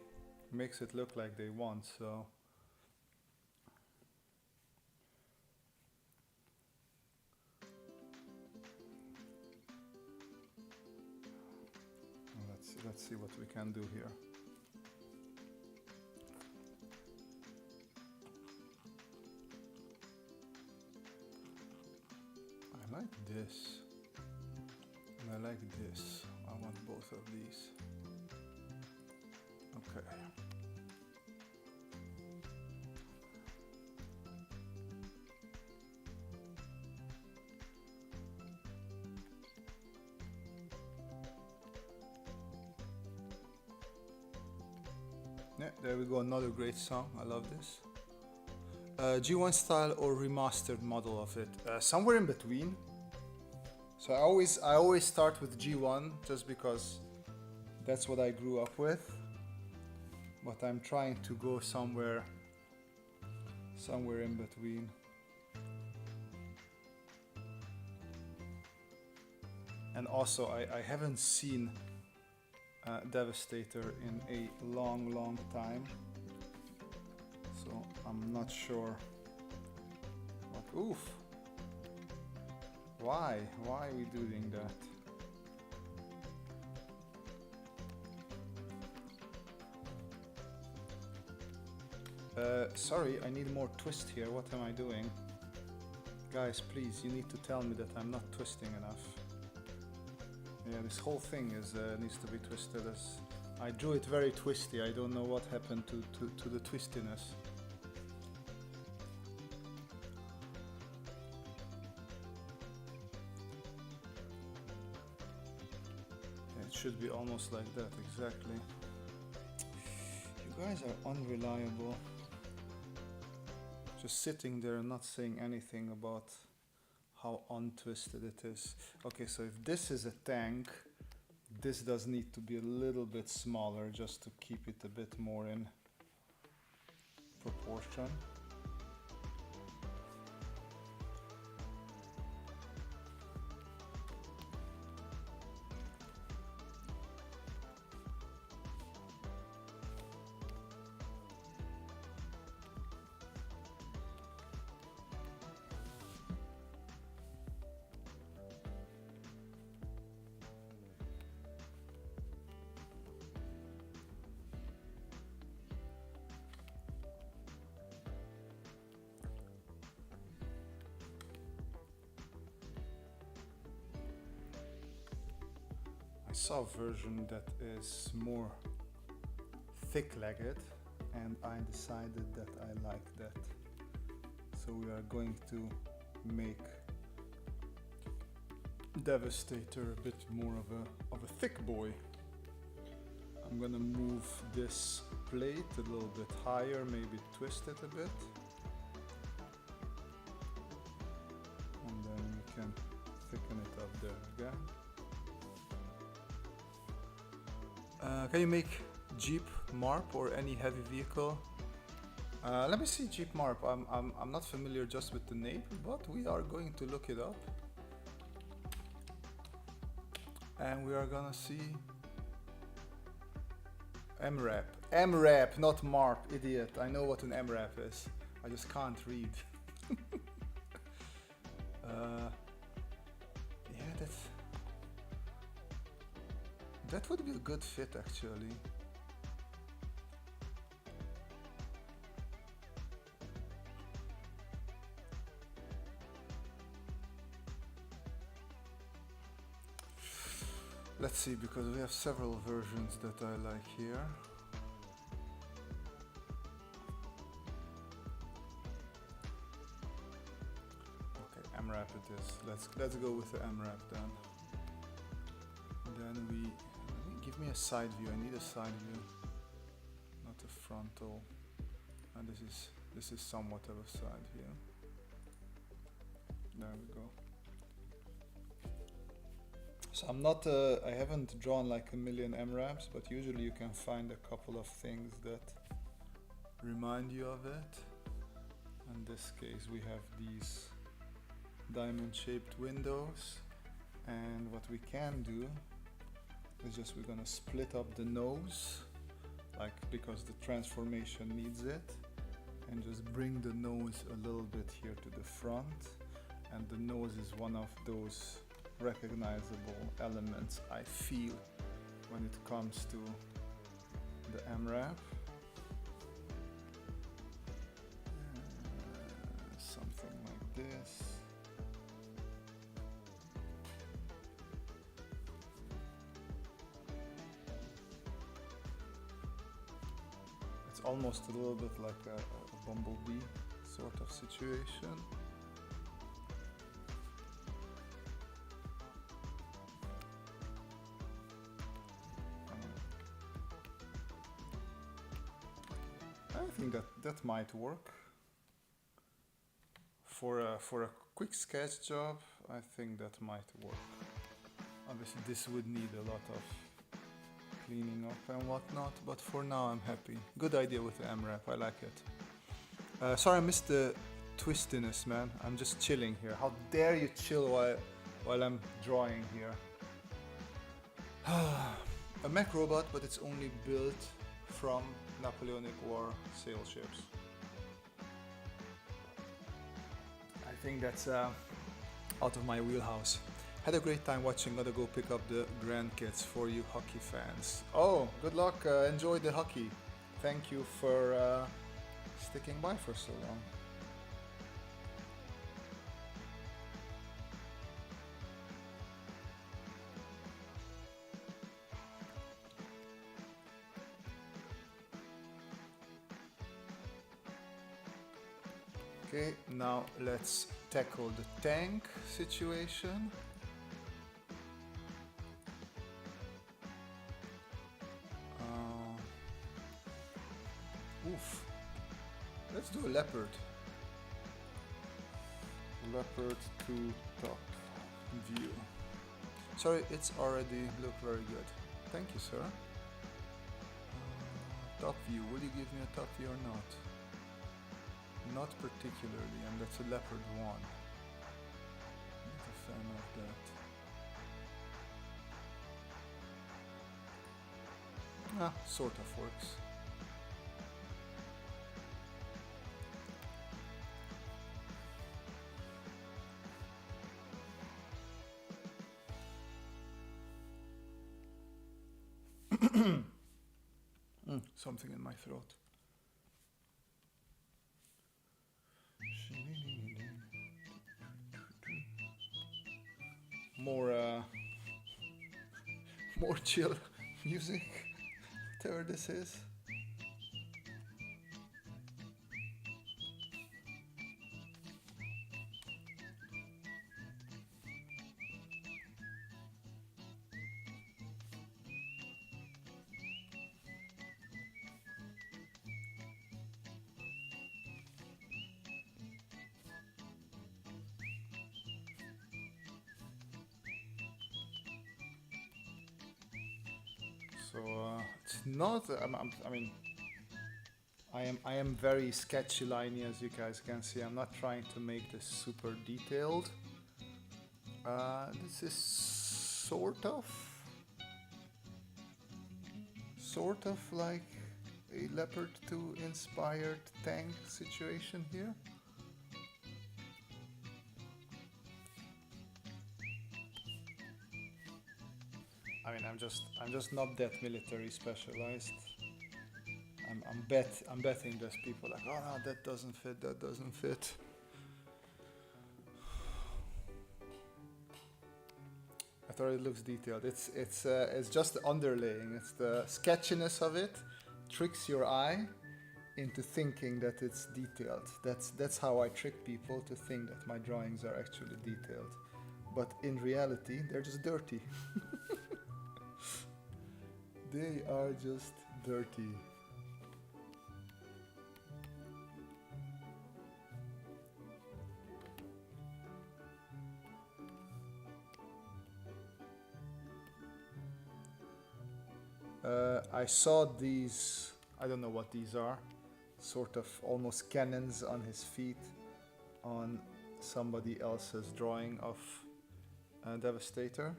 makes it look like they want, so let's see what we can do here. I like this, and I like this. I want both of these. Okay. Yeah, there we go, another great song. I love this. G1 style or remastered model of it? Somewhere in between. So I always start with G1 just because that's what I grew up with. But I'm trying to go somewhere in between. And also I haven't seen Devastator in a long time. So I'm not sure what, oof. Why are we doing that? Sorry, I need more twist here. What am I doing? Guys, please, you need to tell me that I'm not twisting enough. Yeah, this whole thing is needs to be twisted. As I drew it very twisty. I don't know what happened to the twistiness. It should be almost like that, exactly. You guys are unreliable. Just sitting there and not saying anything about how untwisted it is. Okay, so if this is a tank, this does need to be a little bit smaller just to keep it a bit more in proportion. I saw a version that is more thick-legged and I decided that I like that. So we are going to make Devastator a bit more of a thick boy. I'm gonna move this plate a little bit higher, maybe twist it a bit. And then we can thicken it up there again. Can you make Jeep Marp or any heavy vehicle? Let me see Jeep Marp. I'm not familiar just with the name, but we are going to look it up. And we are gonna see MRAP. MRAP, not Marp, idiot. I know what an MRAP is. I just can't read. Yeah, that would be a good fit actually. Let's see, because we have several versions that I like here. Okay, MRAP it is. Let's go with the MRAP then. And then give me a side view. I need a side view, not a frontal. And this is somewhat of a side view. There we go. So I'm not, I haven't drawn like a million MRAPs, but usually you can find a couple of things that remind you of it. In this case we have these diamond shaped windows, and what we can do is just we're gonna split up the nose, like because the transformation needs it, and just bring the nose a little bit here to the front. And the nose is one of those recognizable elements I feel when it comes to the MRAP. Something like this. It's almost a little bit like a bumblebee sort of situation. I think that might work. For a quick sketch job, I think that might work. Obviously this would need a lot of cleaning up and whatnot, but for now I'm happy. Good idea with the MRAP, I like it. Sorry I missed the twistiness, man. I'm just chilling here. How dare you chill while I'm drawing here. A mech robot, but it's only built from Napoleonic War sail ships. I think that's out of my wheelhouse. Had a great time watching. Gotta go pick up the grandkids for you hockey fans. Oh, good luck. Enjoy the hockey. Thank you for sticking by for so long. Okay, now let's tackle the tank situation. Oof. Let's do a leopard. Leopard to top view. Sorry, it's already look very good. Thank you, sir. Top view. Will you give me a top view or not? Not particularly, and that's a leopard one. Not a fan of that. Ah, sort of works. Something in my throat. More chill music, whatever this is. So it's not. I mean, I am very sketchy liney, as you guys can see. I'm not trying to make this super detailed. This is sort of like a Leopard 2 inspired tank situation here. I mean, I'm just not that military specialized. I'm betting there's people like, oh no, that doesn't fit, that doesn't fit. I thought it looks detailed. It's just the underlaying. It's the sketchiness of it tricks your eye into thinking that it's detailed. That's how I trick people to think that my drawings are actually detailed. But in reality, they're just dirty. They are just dirty. I saw these, I don't know what these are, sort of almost cannons on his feet on somebody else's drawing of Devastator,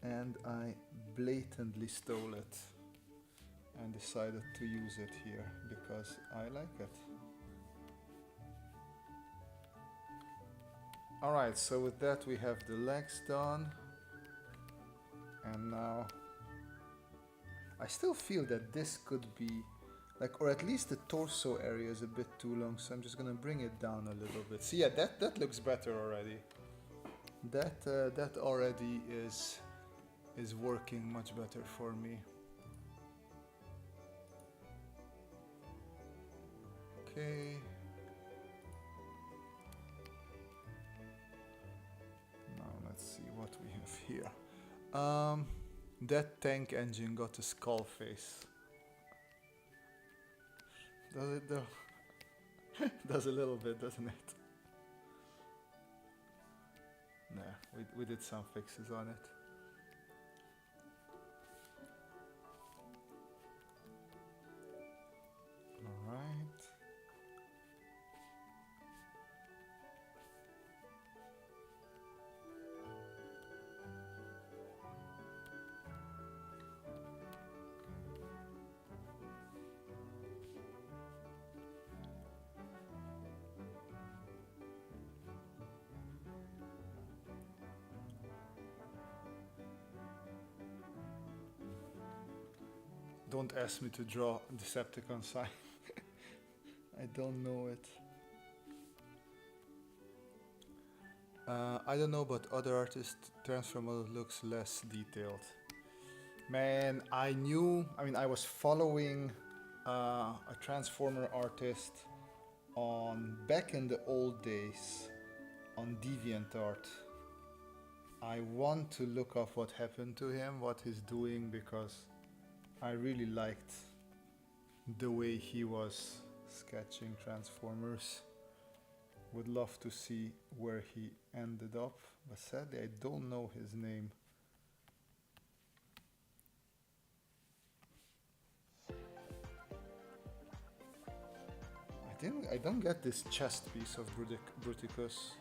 and I blatantly stole it and decided to use it here because I like it. Alright, so with that we have the legs done, and now I still feel that this could be like, or at least the torso area is a bit too long, so I'm just gonna bring it down a little bit. So yeah, that looks better already. That already is working much better for me. Okay. Now let's see what we have here. That tank engine got a skull face. Does it though? Does a little bit, doesn't it? Nah, we did some fixes on it. Alright. Don't ask me to draw Decepticon sign. I don't know it. I don't know, but other artists' transformer looks less detailed. Man, I was following a transformer artist back in the old days on DeviantArt. I want to look up what happened to him, what he's doing, because I really liked the way he was sketching transformers. Would love to see where he ended up, but sadly I don't know his name. I don't get this chest piece of Bruticus.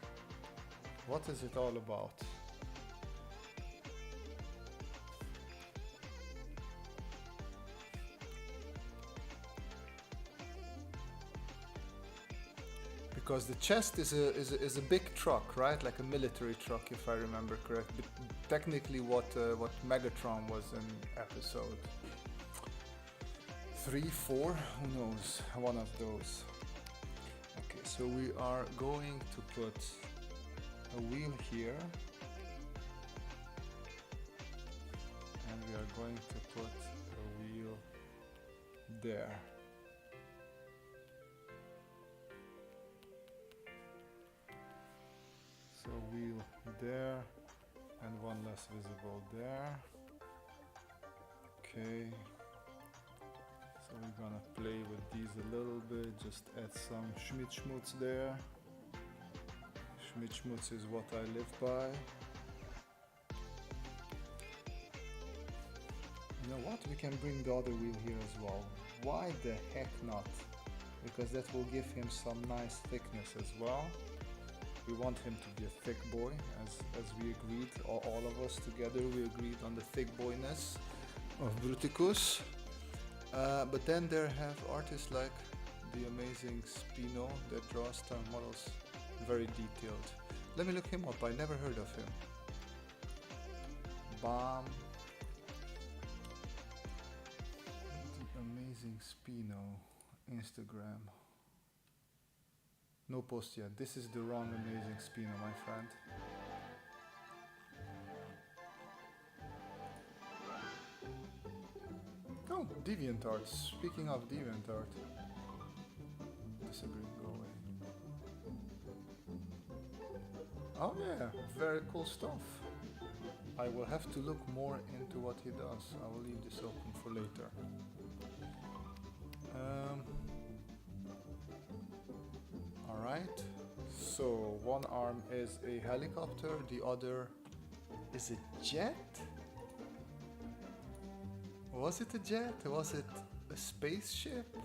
What is it all about? Because the chest is a big truck, right? Like a military truck, if I remember correct. But technically, what Megatron was in episode 3, 4, who knows? One of those. Okay, so we are going to put a wheel here, and we are going to put a wheel there. So wheel there and one less visible there. Okay. So we're gonna play with these a little bit, just add some schmitz-schmutz there. Schmitz-schmutz is what I live by. You know what? We can bring the other wheel here as well. Why the heck not? Because that will give him some nice thickness as well. We want him to be a thick boy, as we agreed, all of us together, we agreed on the thick boyness of Bruticus. But then there have artists like the amazing Spino that draws star models very detailed. Let me look him up, I never heard of him. Bam. The amazing Spino, Instagram. No post yet. This is the wrong amazing Spino, my friend. Oh, DeviantArt. Speaking of DeviantArt. Disagree, go away. Oh yeah, very cool stuff. I will have to look more into what he does. I will leave this open for later. Alright, so one arm is a helicopter, the other is a jet? Was it a jet? Was it a spaceship?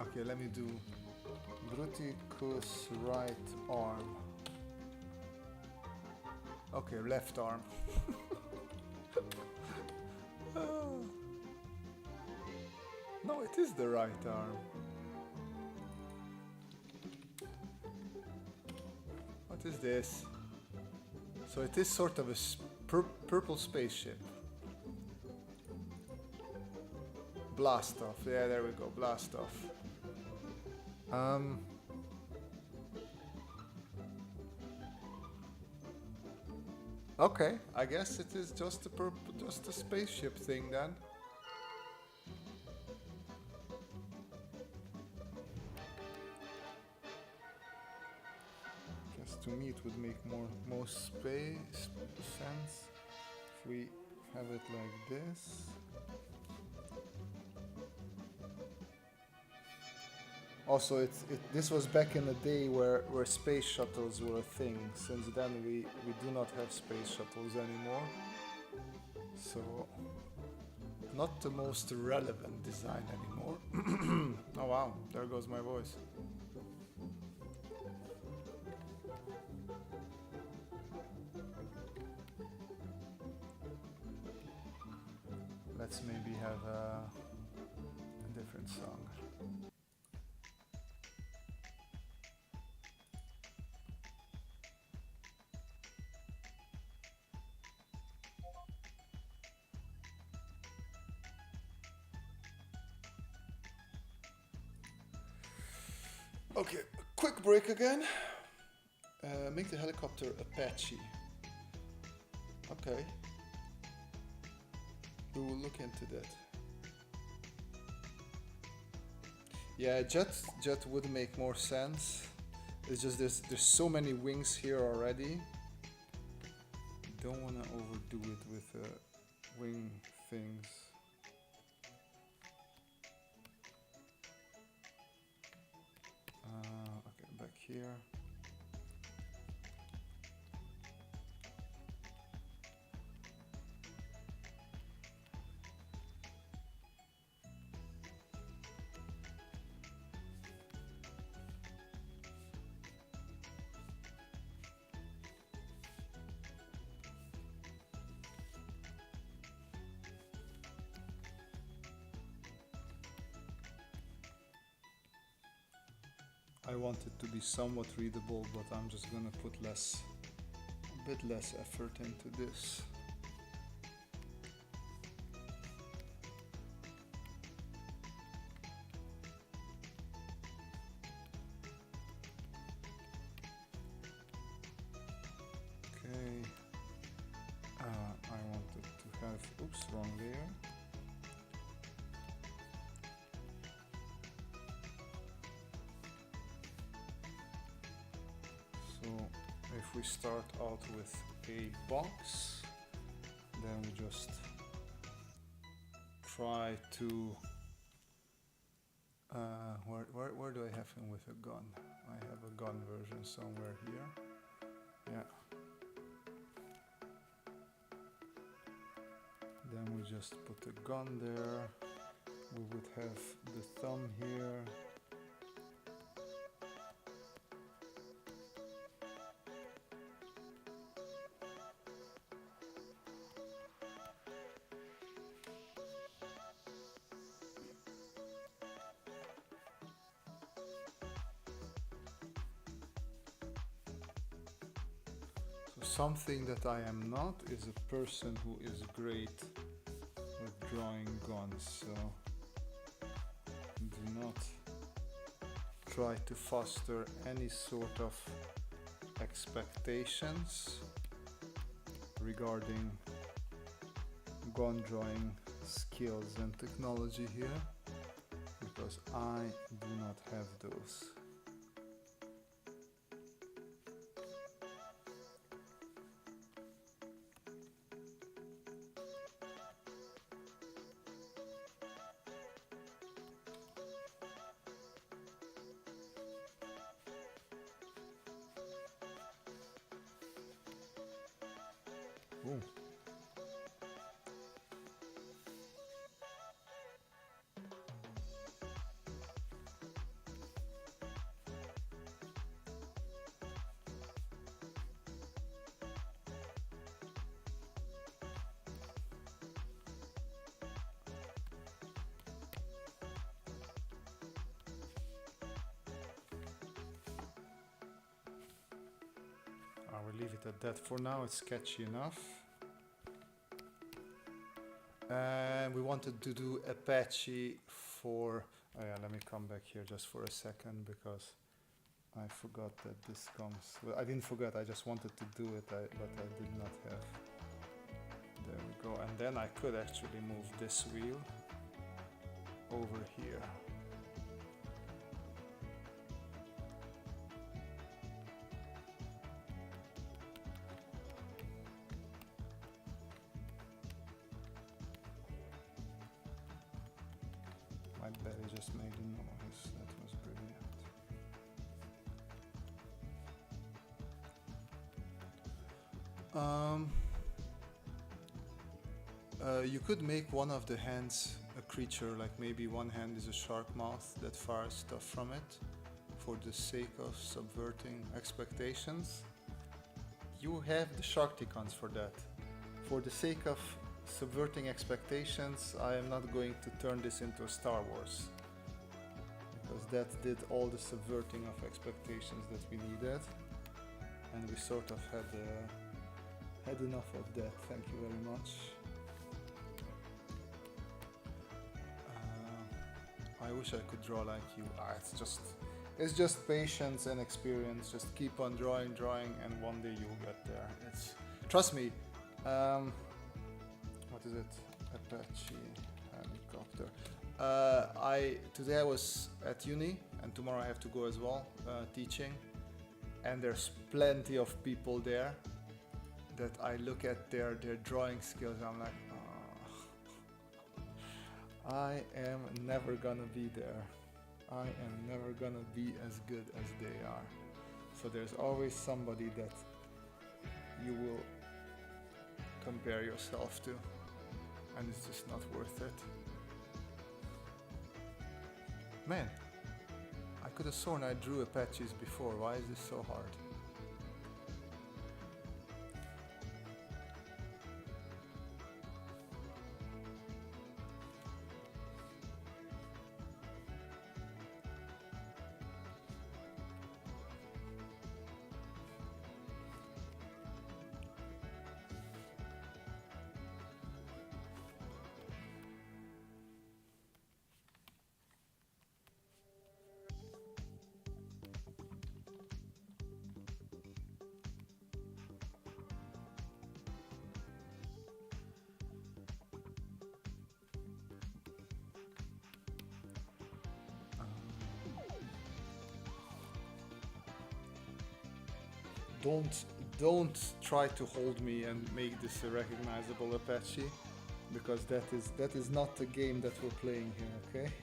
Okay, let me do Bruticus right arm. Okay, left arm. No, it is the right arm. What is this? So it is sort of a purple spaceship. Blast off. Yeah, there we go. Blast off. Okay, I guess it is just a spaceship thing then. Guess to me it would make most sense if we have it like this. Also, this was back in the day where space shuttles were a thing. Since then, we do not have space shuttles anymore. So, not the most relevant design anymore. Oh wow, there goes my voice. Let's maybe have a different song. Okay, quick break again. Make the helicopter Apache. Okay. We will look into that. Yeah, jet would make more sense. It's just there's so many wings here already. Don't want to overdo it with wing things. Okay, back here. I want it to be somewhat readable, but I'm just gonna put a bit less effort into this. Okay, I wanted to have, oops, wrong layer. So if we start out with a box, then we just try to, where do I have him with a gun? I have a gun version somewhere here. Yeah. Then we just put the gun there. We would have the thumb here. Something that I am not is a person who is great with drawing guns, so do not try to foster any sort of expectations regarding gun drawing skills and technology here, because I do not have those. Ooh. I will leave it at that for now. It's sketchy enough. And we wanted to do Apache for, oh yeah, let me come back here just for a second, because I forgot that this comes, well, I didn't forget, I just wanted to do it, but I did not have. There we go. And then I could actually move this wheel over here. Barry just made a noise. That was brilliant. You could make one of the hands a creature, like maybe one hand is a shark mouth that fires stuff from it for the sake of subverting expectations. You have the Sharkticons for that. For the sake of subverting expectations, I am not going to turn this into a Star Wars, because that did all the subverting of expectations that we needed, and we sort of had enough of that. Thank you very much. I wish I could draw like you. It's just patience and experience. Just keep on drawing, and one day you'll get there. Trust me. What is it? Apache helicopter. Today I was at uni, and tomorrow I have to go as well, teaching. And there's plenty of people there that I look at their drawing skills, and I'm like, I am never gonna be there. I am never gonna be as good as they are. So there's always somebody that you will compare yourself to, and it's just not worth it. Man, I could have sworn I drew Apaches before. Why is this so hard? Don't try to hold me and make this a recognizable Apache, because that is not the game that we're playing here, okay?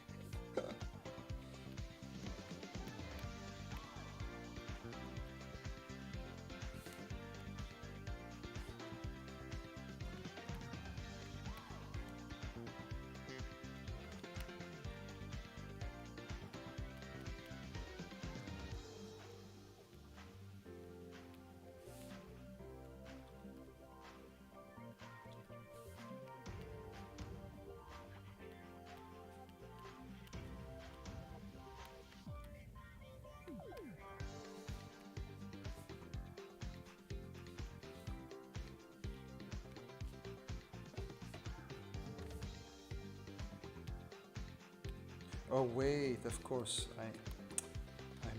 Oh wait, of course, I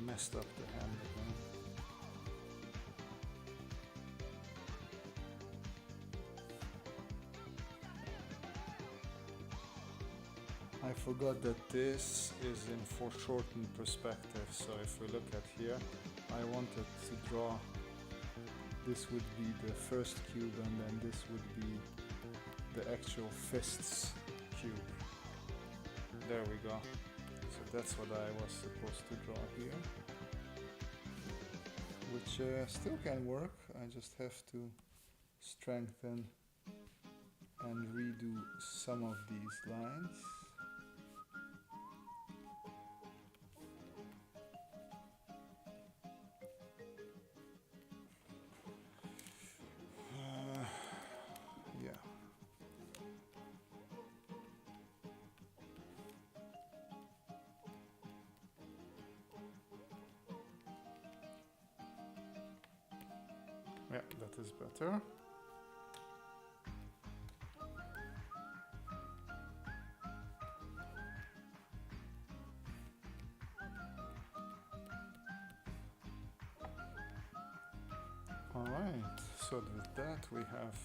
messed up the hand again. I forgot that this is in foreshortened perspective, so if we look at here, I wanted to draw, this would be the first cube, and then this would be the actual fists cube. There we go. So that's what I was supposed to draw here, which still can work. I just have to strengthen and redo some of these lines. Yeah, that is better. All right, so with that we have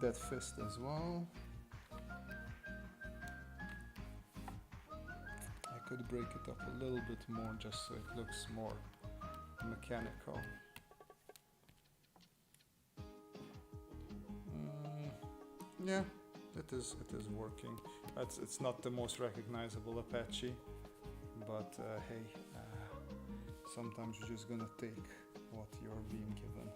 that fist as well. I could break it up a little bit more just so it looks more mechanical. Yeah, it is working. It's not the most recognizable Apache, but hey, sometimes you're just gonna take what you're being given.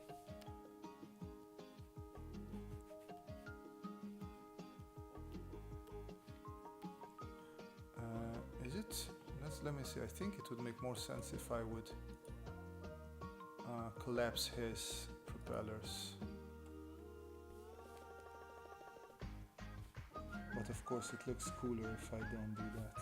Is it? Let me see. I think it would make more sense if I would collapse his propellers. But of course it looks cooler if I don't do that.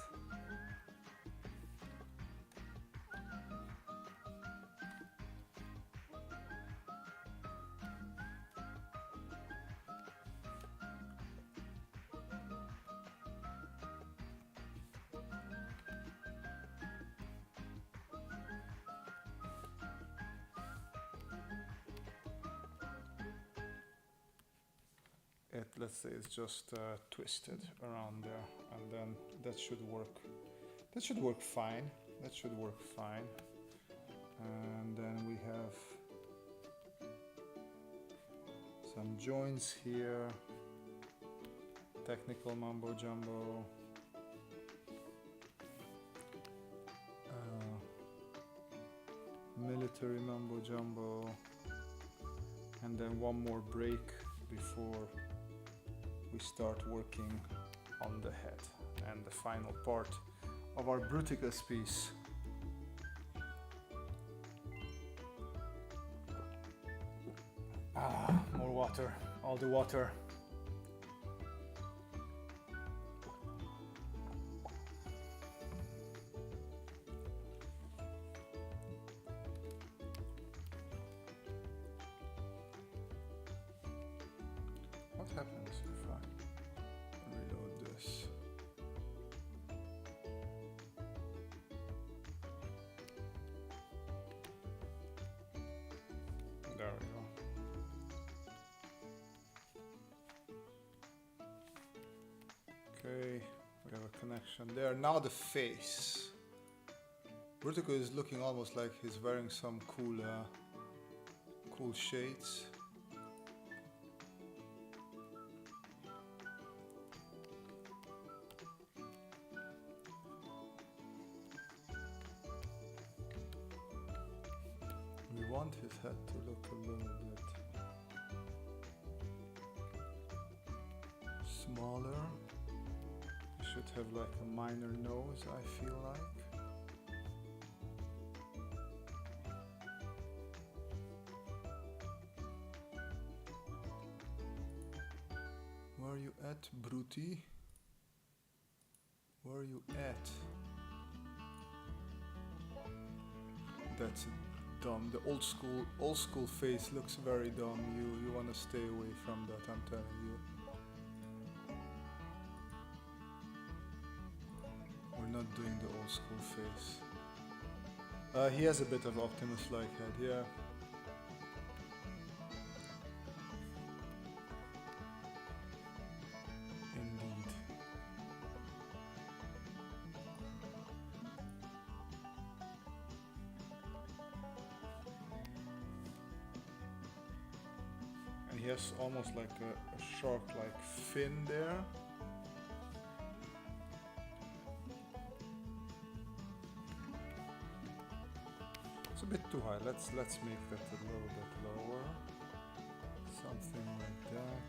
Let's say it's just twisted around there, and then that should work. That should work fine. That should work fine. And then we have some joints here. Technical mumbo jumbo. Military mumbo jumbo. And then one more break before we start working on the head and the final part of our Bruticus piece. More water, all the water. What happens if I reload this? There we go. Okay, we have a connection there. Now the face. Bruticus is looking almost like he's wearing some cool shades. We want his head to look a little bit smaller. He should have like a minor nose, I feel like. Where are you at, Bruty? Where are you at? That's dumb. The old school face looks very dumb. You want to stay away from that, I'm telling you. We're not doing the old school face. He has a bit of Optimus-like head, yeah. Indeed. And he has almost like a shark-like fin there. It's a bit too high. Let's make that a little bit lower. Something like that.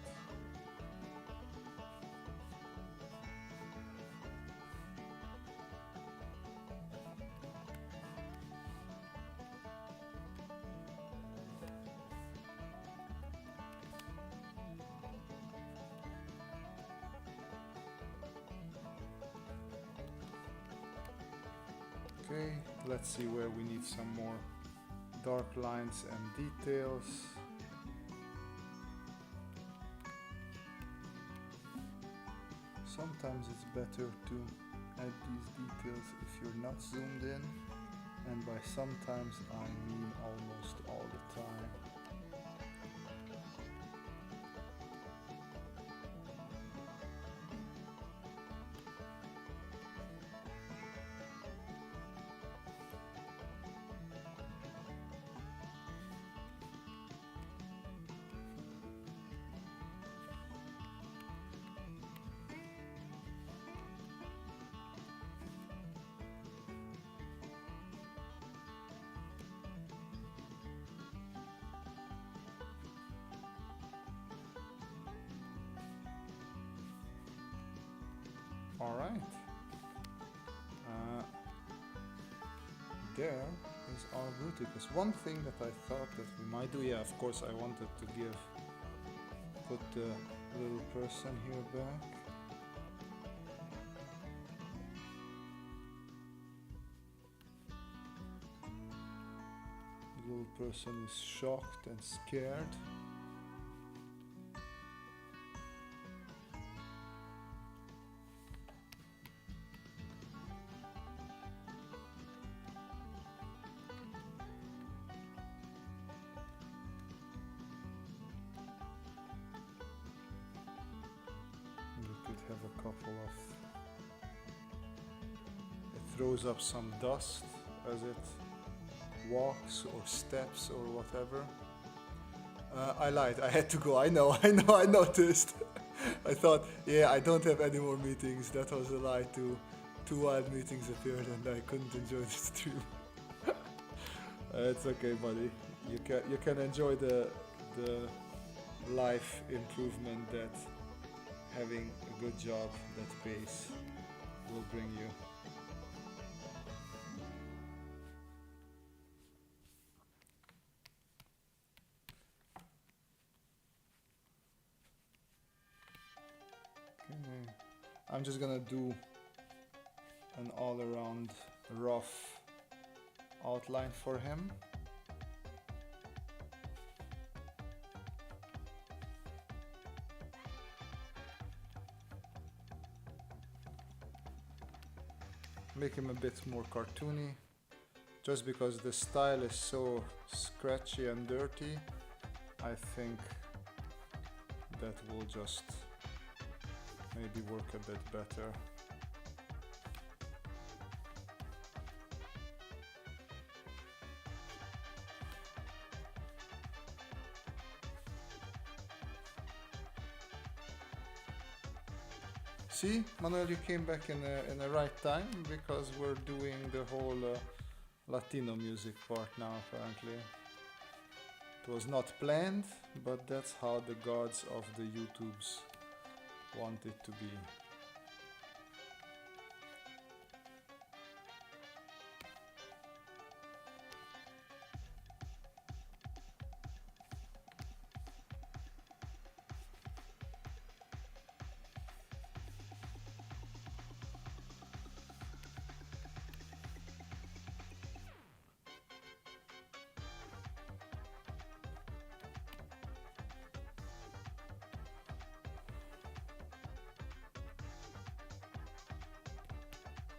Okay, let's see where we need some more dark lines and details. Sometimes it's better to add these details if you're not zoomed in, and by sometimes I mean almost all the time. All right. There is our bruticus. One thing that I thought that we might do, yeah, of course I wanted to put the little person here back. The little person is shocked and scared. Have a couple of, it throws up some dust as it walks or steps or whatever. I lied, I had to go. I noticed. I thought, yeah, I don't have any more meetings. That was a lie too. 2 wild meetings appeared and I couldn't enjoy the stream. It's okay, buddy. You can enjoy the life improvement that having a good job that pays will bring you. Okay. I'm just gonna do an all-around rough outline for him. Make him a bit more cartoony, just because the style is so scratchy and dirty. I think that will just maybe work a bit better. See, Manuel, you came back in the right time, because we're doing the whole Latino music part now, apparently. It was not planned, but that's how the gods of the YouTubes want it to be.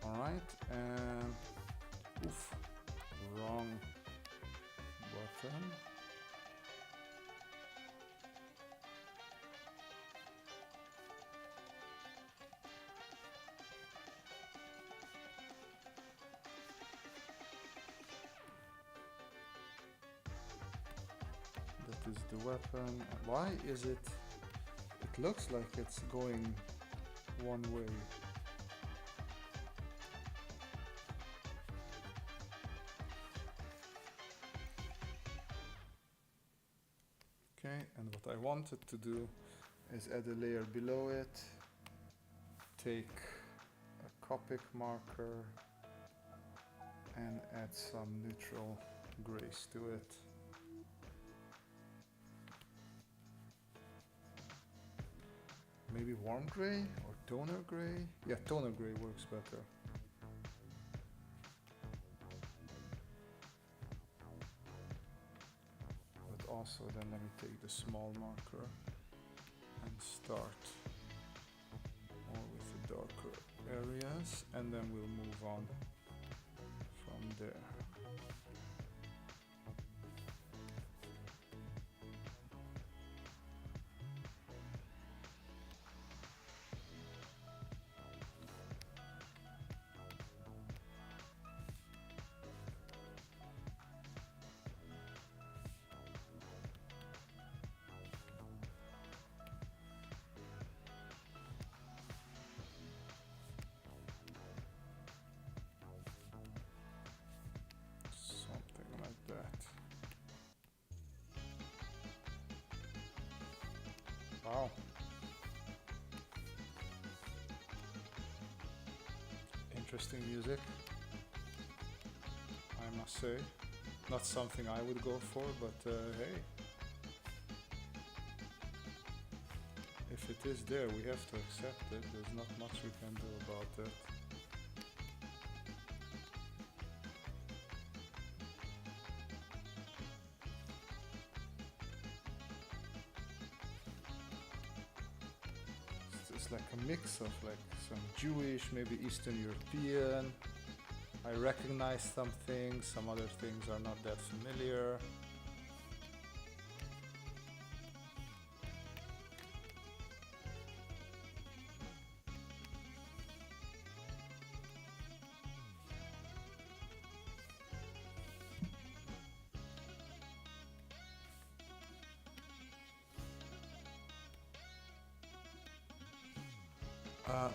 Alright, and oof, wrong button. That is the weapon. Why is it? It looks like it's going one way. Okay, and what I wanted to do is add a layer below it, take a Copic marker and add some neutral grays to it. Maybe warm gray or toner gray? Yeah, toner gray works better. Also, then let me take the small marker and start more with the darker areas, and then we'll move on from there. Wow. interesting music, I must say. Not something I would go for, but hey. If it is there, we have to accept it. There's not much we can do about it. It's like a mix of like some Jewish, maybe Eastern European. I recognize some things, some other things are not that familiar.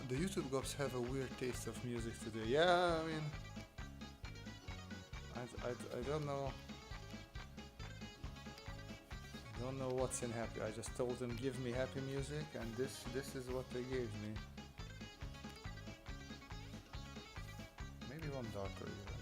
The YouTube gops have a weird taste of music today. Yeah, I mean, I don't know. I don't know what's in happy. I just told them give me happy music, and this is what they gave me. Maybe one darker even.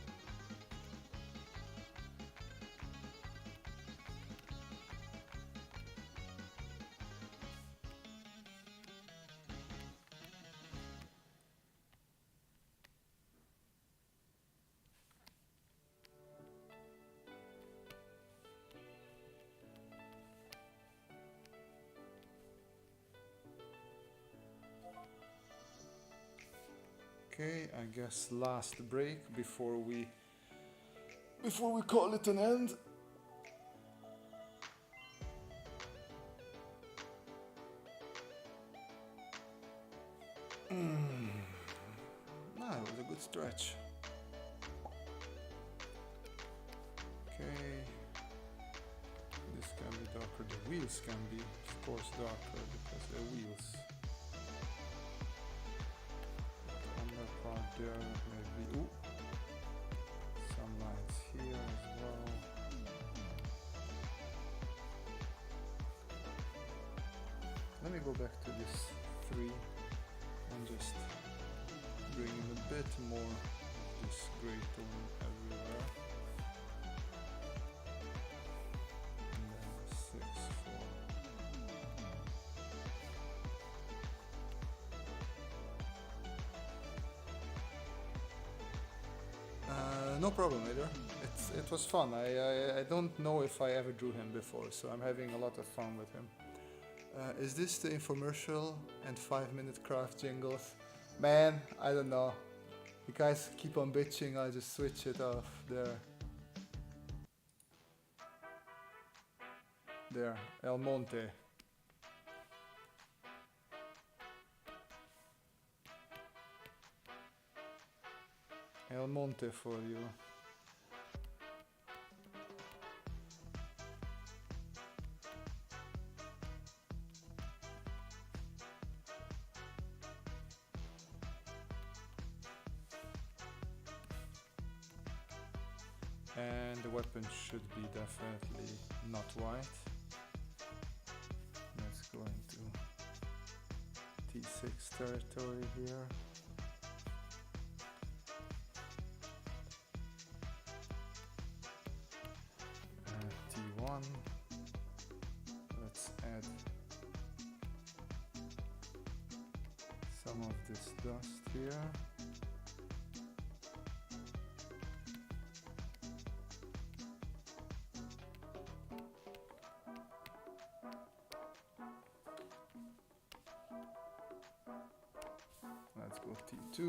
Okay, I guess last break before we call it an end. No, it was a good stretch. Okay, this can be darker. The wheels can be, of course, darker because they're wheels. There maybe some lines here as well. Let me go back to this 3 and just bring in a bit more of this gray tone everywhere. And then 6, 4. No problem either. It was fun. I don't know if I ever drew him before, so I'm having a lot of fun with him. Is this the infomercial and 5-minute craft jingles? Man, I don't know. You guys keep on bitching, I'll just switch it off. There, El Monte. El Monte for you. And the weapon should be definitely not white. Let's go into T6 territory here. T1. Let's add some of this dust here. Let's go T2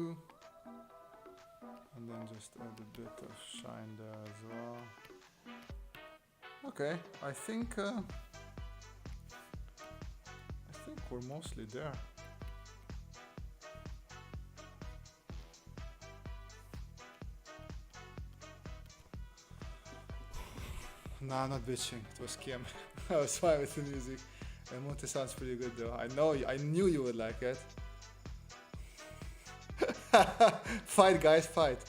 and then just add a bit of shine there as well. Okay, I think we're mostly there. Nah, not bitching. It was Kim. I was fine with the music. And Monte sounds pretty good though. I knew you would like it. Fight, guys, fight.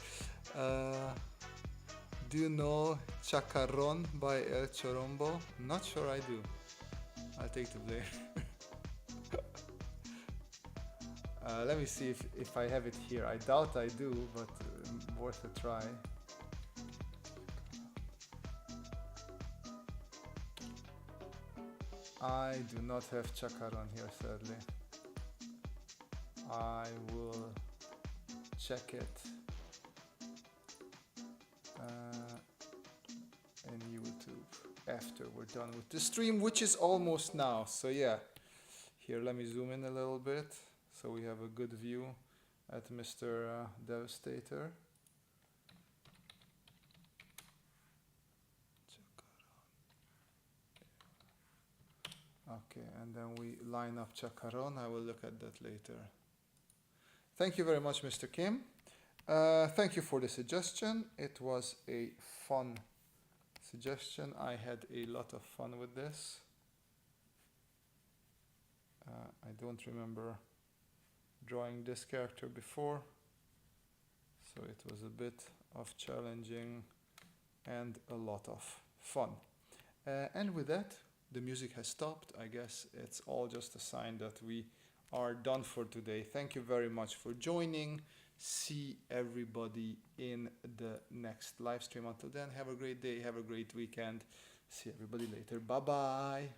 Do you know Chacarrón by El Chorombo? Not sure I do. I'll take the blame. Let me see if I have it here. I doubt I do, but worth a try. I do not have Chacaron here, sadly. I will check it in YouTube after we're done with the stream, which is almost now. So yeah, here, let me zoom in a little bit so we have a good view at Mr. Devastator. Okay, and then we line up Chacaron. I will look at that later. Thank you very much, Mr. Kim. Thank you for the suggestion. It was a fun suggestion. I had a lot of fun with this. I don't remember drawing this character before, so it was a bit of challenging and a lot of fun. And with that, the music has stopped. I guess it's all just a sign that we are done for today. Thank you very much for joining. See everybody in the next live stream. Until then, have a great day, have a great weekend. See everybody later. Bye bye.